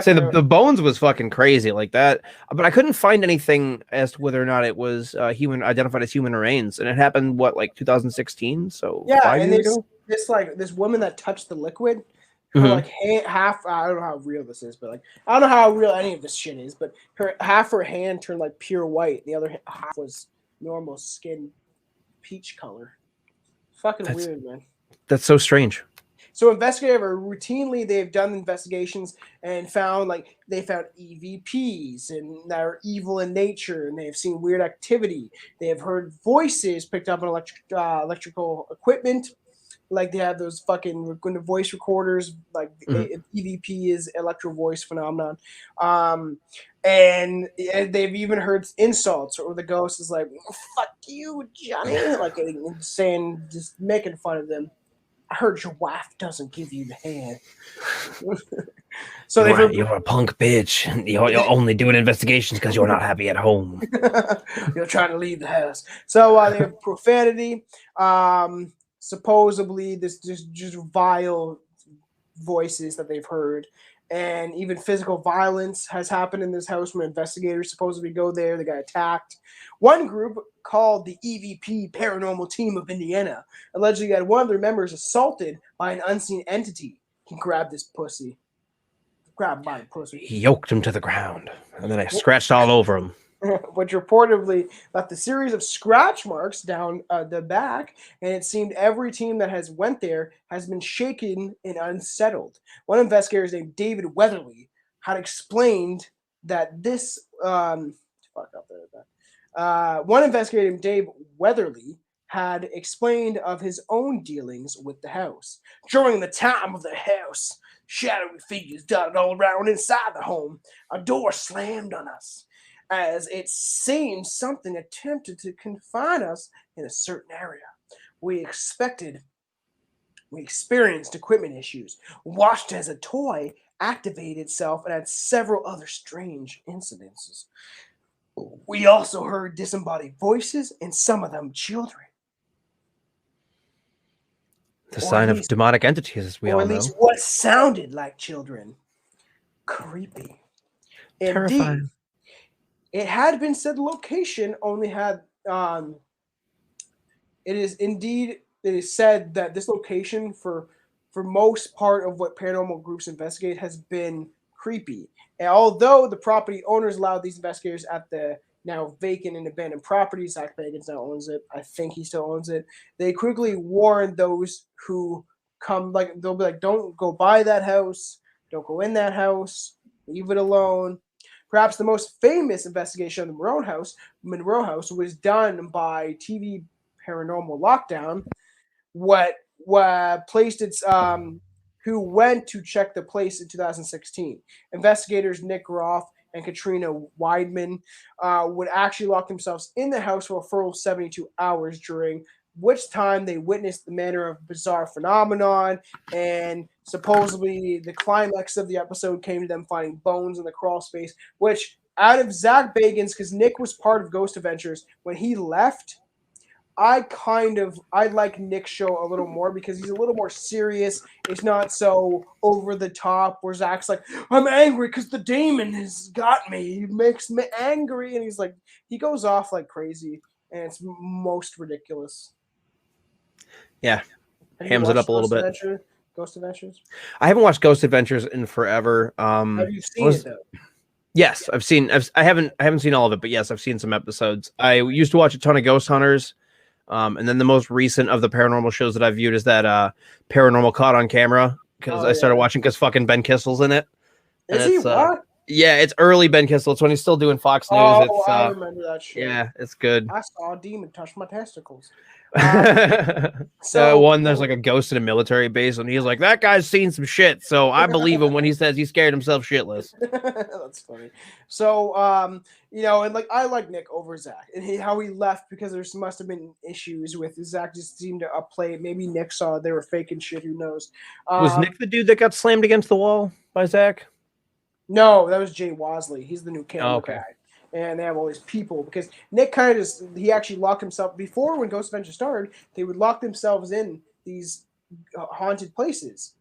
Say the bones was fucking crazy like that, but I couldn't find anything as to whether or not it was identified as human remains, and it happened 2016? So yeah, 5 years ago? This woman that touched the liquid, her like half. I don't know how real this is, but like I don't know how real any of this shit is. But half her hand turned like pure white, and the other half was normal skin, peach color. Fucking weird, man. That's so strange. So investigators routinely they've done investigations and found EVPs and that are evil in nature, and they've seen weird activity. They have heard voices picked up on electrical equipment, like they have those fucking voice recorders. Like EVP is electro voice phenomenon, and they've even heard insults, or the ghost is like "fuck you, Johnny," like saying, just making fun of them. I heard your wife doesn't give you the hand. So you're a punk bitch. You're only doing investigations because you're not happy at home. You're trying to leave the house. So they have profanity. Supposedly, this just vile voices that they've heard. And even physical violence has happened in this house when investigators supposedly go there. They got attacked. One group, called the EVP Paranormal Team of Indiana, allegedly had one of their members assaulted by an unseen entity. He grabbed this pussy. Grabbed by the pussy. He yoked him to the ground, and then I scratched all over him. Which reportedly left a series of scratch marks down the back, and it seemed every team that has went there has been shaken and unsettled. One investigator named David Weatherly had explained that this one investigator named Dave Weatherly had explained of his own dealings with the house. During the time of the house, shadowy figures dotted all around inside the home. A door slammed on us, as it seemed something attempted to confine us in a certain area. We experienced equipment issues, watched as a toy activated itself, and had several other strange incidences. We also heard disembodied voices, and some of them children. The sign of demonic entities, as we all know. Or at least what sounded like children. Creepy. Terrifying. Indeed, it had been said the location only had. It is said that this location for most part of what paranormal groups investigate has been creepy. And although the property owners allowed these investigators at the now vacant and abandoned property, Zach Bagans now owns it. I think he still owns it. They quickly warned those who come, like they'll be like, "Don't go by that house. Don't go in that house. Leave it alone." Perhaps the most famous investigation of the Monroe House, was done by TV Paranormal Lockdown. What placed its who went to check the place in 2016. Investigators Nick Roth and Katrina Weidman would actually lock themselves in the house for a full 72 hours, during which time they witnessed the manner of bizarre phenomenon. And supposedly the climax of the episode came to them finding bones in the crawl space, which out of Zach Bagans, because Nick was part of Ghost Adventures, when he left, I like Nick's show a little more because he's a little more serious. It's not so over the top where Zach's like, "I'm angry because the demon has got me. He makes me angry." And he's like, he goes off like crazy, and it's most ridiculous. Yeah. Hams it up a little bit. Ghost Adventures? I haven't watched Ghost Adventures in forever. Have you seen it though? Yes, I haven't seen all of it, but yes, I've seen some episodes. I used to watch a ton of Ghost Hunters. And then the most recent of the paranormal shows that I've viewed is that Paranormal Caught on Camera, because I started watching because fucking Ben Kissel's in it. Is he what? Yeah, it's early Ben Kissel. It's when he's still doing Fox News. I remember that shit. Yeah, it's good. I saw a demon touch my testicles. There's like a ghost in a military base, and he's like, "That guy's seen some shit," so I believe him when he says he scared himself shitless. That's funny. So, and like I like Nick over Zach, and how he left because there must have been issues with Zach. Just seemed to upplay. Maybe Nick saw they were faking shit. Who knows? Was Nick the dude that got slammed against the wall by Zach? No, that was Jay Wasley. He's the new camera guy. And they have all these people because Nick he actually locked himself before when Ghost Adventure started. They would lock themselves in these haunted places,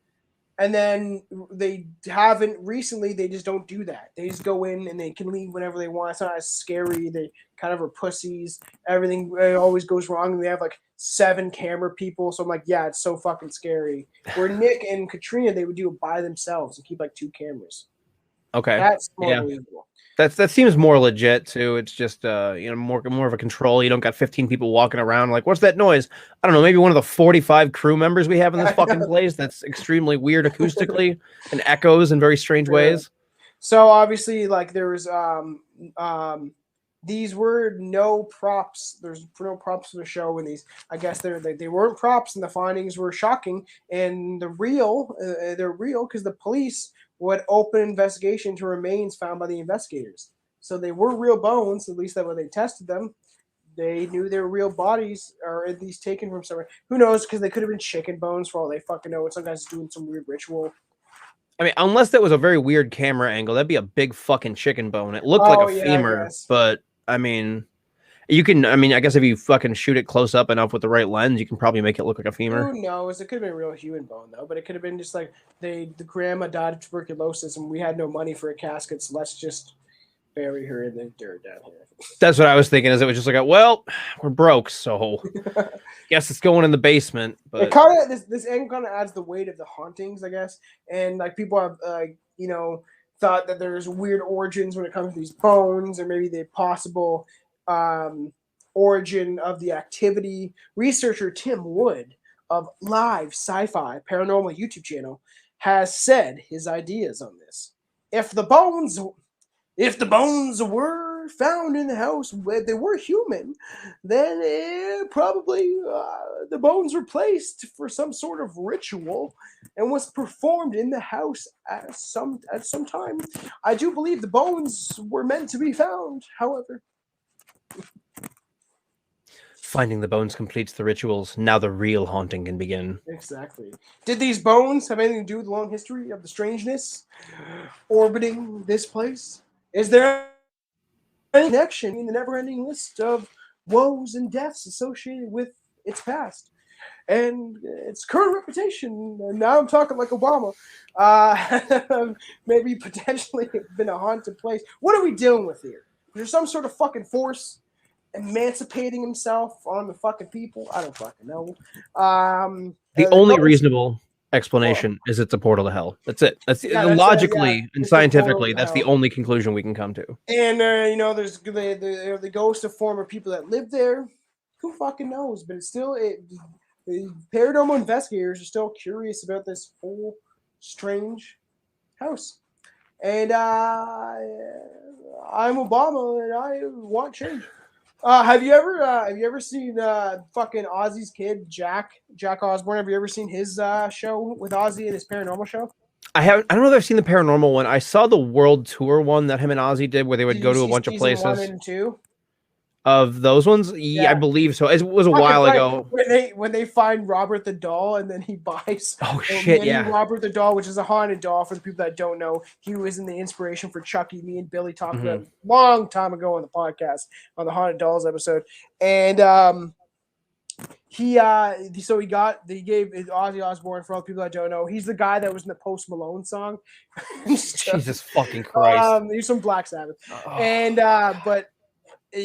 And then they haven't recently. They just don't do that. They just go in and they can leave whenever they want. It's not as scary. They kind of are pussies. Everything always goes wrong. They have like 7 camera people. So I'm like, yeah, it's so fucking scary. Where Nick and Katrina, they would do it by themselves and keep like 2 cameras. Okay. That's more Yeah. believable. That seems more legit too. It's just more of a control. You don't got 15 people walking around like, what's that noise? I don't know, maybe one of the 45 crew members we have in this fucking place that's extremely weird acoustically and echoes in very strange ways. So obviously, like there was these were no props. There's no props for the show in these. I guess they weren't props, and the findings were shocking. And they're real because the police would open investigation into remains found by the investigators. So they were real bones, at least that when they tested them. They knew they were real bodies, or at least taken from somewhere. Who knows? Because they could have been chicken bones for all they fucking know. Some guy's doing some weird ritual. I mean, unless that was a very weird camera angle, that'd be a big fucking chicken bone. It looked like a femur, but I mean, you can. I mean, I guess if you fucking shoot it close up enough with the right lens, you can probably make it look like a femur. Who knows? It could have been a real human bone though, but it could have been just like the grandma died of tuberculosis, and we had no money for a casket, so let's just bury her in the dirt down here. That's what I was thinking. Is it was just like, well, we're broke, so guess it's going in the basement. But it kind of this angle kind of adds the weight of the hauntings, I guess, and like people have thought that there's weird origins when it comes to these bones, or maybe the possible origin of the activity. Researcher Tim Wood of Live Sci-Fi Paranormal YouTube channel has said his ideas on this. If the bones were found in the house, they were human, then probably the bones were placed for some sort of ritual and was performed in the house at some time. I do believe the bones were meant to be found, however. Finding the bones completes the rituals. Now the real haunting can begin. Exactly. Did these bones have anything to do with the long history of the strangeness orbiting this place? Is there any connection in the never-ending list of woes and deaths associated with its past and its current reputation? And now I'm talking like Obama. Maybe potentially been a haunted place. What are we dealing with here? Is there some sort of fucking force emancipating himself on the fucking people? I don't fucking know. The only reasonable explanation is it's a portal to hell. That's it. That's logically and scientifically. That's the only conclusion we can come to. And there's the ghosts of former people that lived there. Who fucking knows? But it's still the paranormal investigators are still curious about this whole strange house. And I'm Obama, and I want change. Have you ever seen fucking Ozzy's kid, Jack Osborne? Have you ever seen his show with Ozzy and his paranormal show? I haven't. I don't know if I've seen the paranormal one. I saw the world tour one that him and Ozzy did, where they would go to a bunch of places. 1 and 2? Of those ones, yeah, I believe so. It was a while ago. When they find Robert the doll, and then he buys Robert the doll, which is a haunted doll. For the people that don't know, he was in the inspiration for Chucky. Me and Billy talked about it a long time ago on the podcast on the Haunted Dolls episode, and he gave Ozzy Osbourne, for all the people that don't know, he's the guy that was in the Post Malone song. Jesus fucking Christ! He's from Black Sabbath, and but. So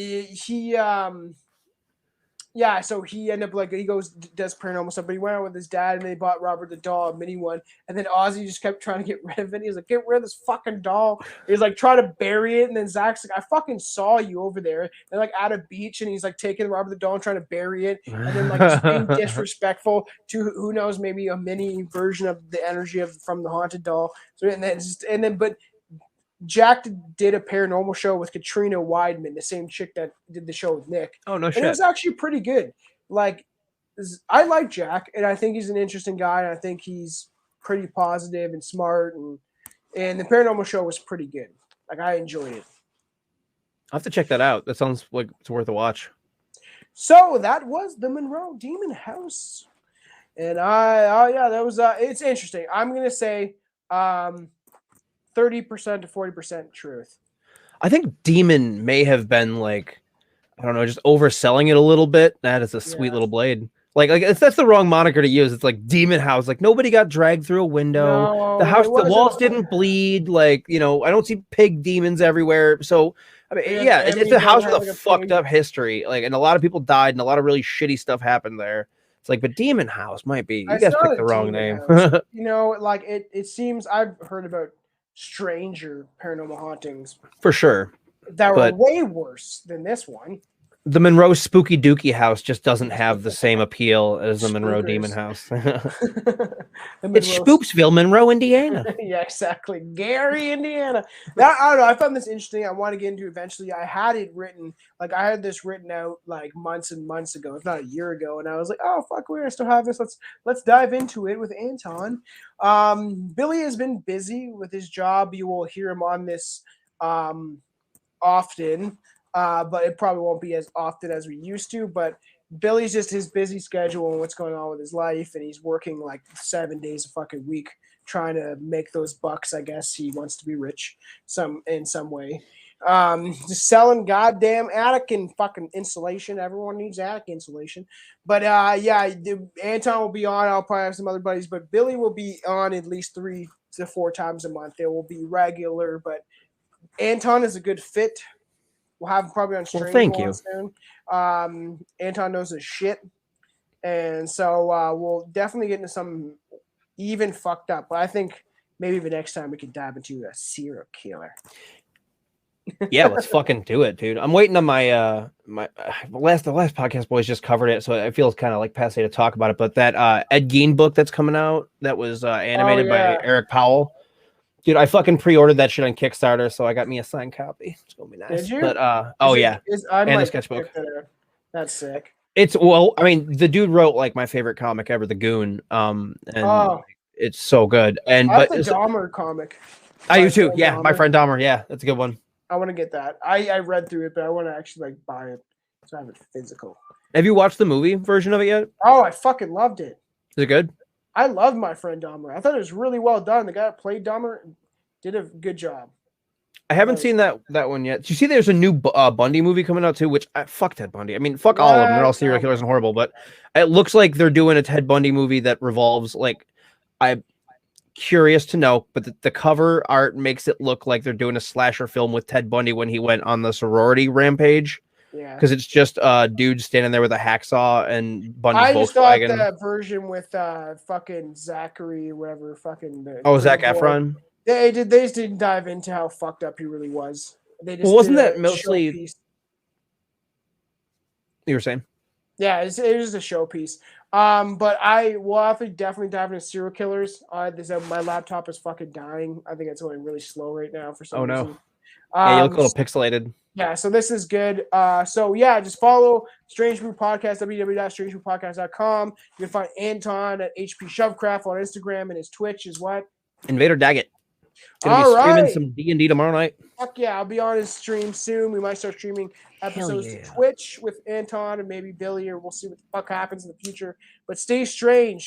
he ended up he does paranormal stuff, but he went out with his dad and they bought Robert the doll, a mini one, and then Ozzy just kept trying to get rid of it. He was like, get rid of this fucking doll. He's like trying to bury it, and then Zach's like, I fucking saw you over there. And like at a beach, and he's like taking Robert the doll and trying to bury it, and then like just being disrespectful to who knows, maybe a mini version of the energy from the haunted doll. So but Jack did a paranormal show with Katrina Weidman, the same chick that did the show with Nick. Oh, no shit. And it was actually pretty good. Like, I like Jack, and I think he's an interesting guy, and I think he's pretty positive and smart, and the paranormal show was pretty good. Like, I enjoyed it. I'll have to check that out. That sounds like it's worth a watch. So, that was the Monroe Demon House. And that was, it's interesting. I'm going to say, 30% to 40% truth. I think Demon may have been like, I don't know, just overselling it a little bit. That is a sweet little blade. Like that's the wrong moniker to use. It's like Demon House. Like nobody got dragged through a window. No, The house, it the wasn't. walls didn't bleed. Like, you know, I don't see pig demons everywhere. So I mean, Your yeah, it's family a don't house with have a like a fucked pig. up history. Like, and a lot of people died, and a lot of really shitty stuff happened there. It's like, but Demon House might be. You It's guys not picked a the wrong demon name. house. You know, like it seems I've heard about stranger paranormal hauntings For sure. that were But way worse than this one. the Monroe Spooky Dookie House just doesn't have the same appeal as the Monroe Demon Spookers. House. The It's Monroe Spoopsville, Monroe, Indiana. yeah, exactly. Gary, Indiana. That I don't know. I found this interesting. I want to get into eventually. I had it written, like I had this written out like months and months ago, if not a year ago, and I was like, oh fuck, we're gonna still have this. Let's dive into it with Anton. Billy has been busy with his job. You will hear him on this often, but it probably won't be as often as we used to. But Billy's just his busy schedule and what's going on with his life, and he's working like 7 days a fucking week trying to make those bucks. I guess he wants to be rich in some way. Just selling goddamn attic and fucking insulation. Everyone needs attic insulation. But yeah, Anton will be on. I'll probably have some other buddies, but Billy will be on at least 3 to 4 times a month. They will be regular, but Anton is a good fit. We'll have him probably on stream thank you. soon. Anton knows his shit. And so we'll definitely get into some even fucked up. But I think maybe the next time we can dive into a serial killer. Yeah, let's fucking do it, dude. I'm waiting on my the last podcast boys just covered it, so it feels kind of like passe to talk about it. But that Ed Gein book that's coming out that was animated by Eric Powell. Dude, I fucking pre-ordered that shit on Kickstarter, so I got me a signed copy. It's gonna be nice. Did you? But and the sketchbook. That's sick. It's I mean, the dude wrote like my favorite comic ever, The Goon. And it's so good. And I like the Dahmer comic. I do too. Yeah, my friend Dahmer. Yeah, that's a good one. I want to get that. I read through it, but I want to actually like buy it so I have it physical. Have you watched the movie version of it yet? Oh, I fucking loved it. Is it good? I love my friend Dahmer. I thought it was really well done. The guy that played Dahmer did a good job. I haven't seen that one yet. Do you see there's a new Bundy movie coming out too? Which fuck Ted Bundy. I mean, fuck all of them. They're all serial killers and horrible. But it looks like they're doing a Ted Bundy movie that revolves like I'm curious to know, but the cover art makes it look like they're doing a slasher film with Ted Bundy when he went on the sorority rampage. Yeah, because it's just a dude standing there with a hacksaw and Bundy's I just thought Volkswagen. that version with fucking Zachary or whatever fucking. Zac Efron. They just didn't dive into how fucked up he really was. They just wasn't that mostly? Showpiece. You were saying? Yeah, it was a showpiece. But I will have to definitely dive into serial killers. My laptop is fucking dying. I think it's going really slow right now for some reason. Yeah, you look a little pixelated. Yeah, so this is good. So yeah, just follow Strange Brew Podcast, www.strangebrewpodcast.com. You can find Anton at HP Shovecraft on Instagram, and his Twitch is what? Invader Daggett. Gonna be streaming some D&D tomorrow night. Fuck yeah, I'll be on his stream soon. We might start streaming episodes to Twitch with Anton and maybe Billy, or we'll see what the fuck happens in the future. But stay strange.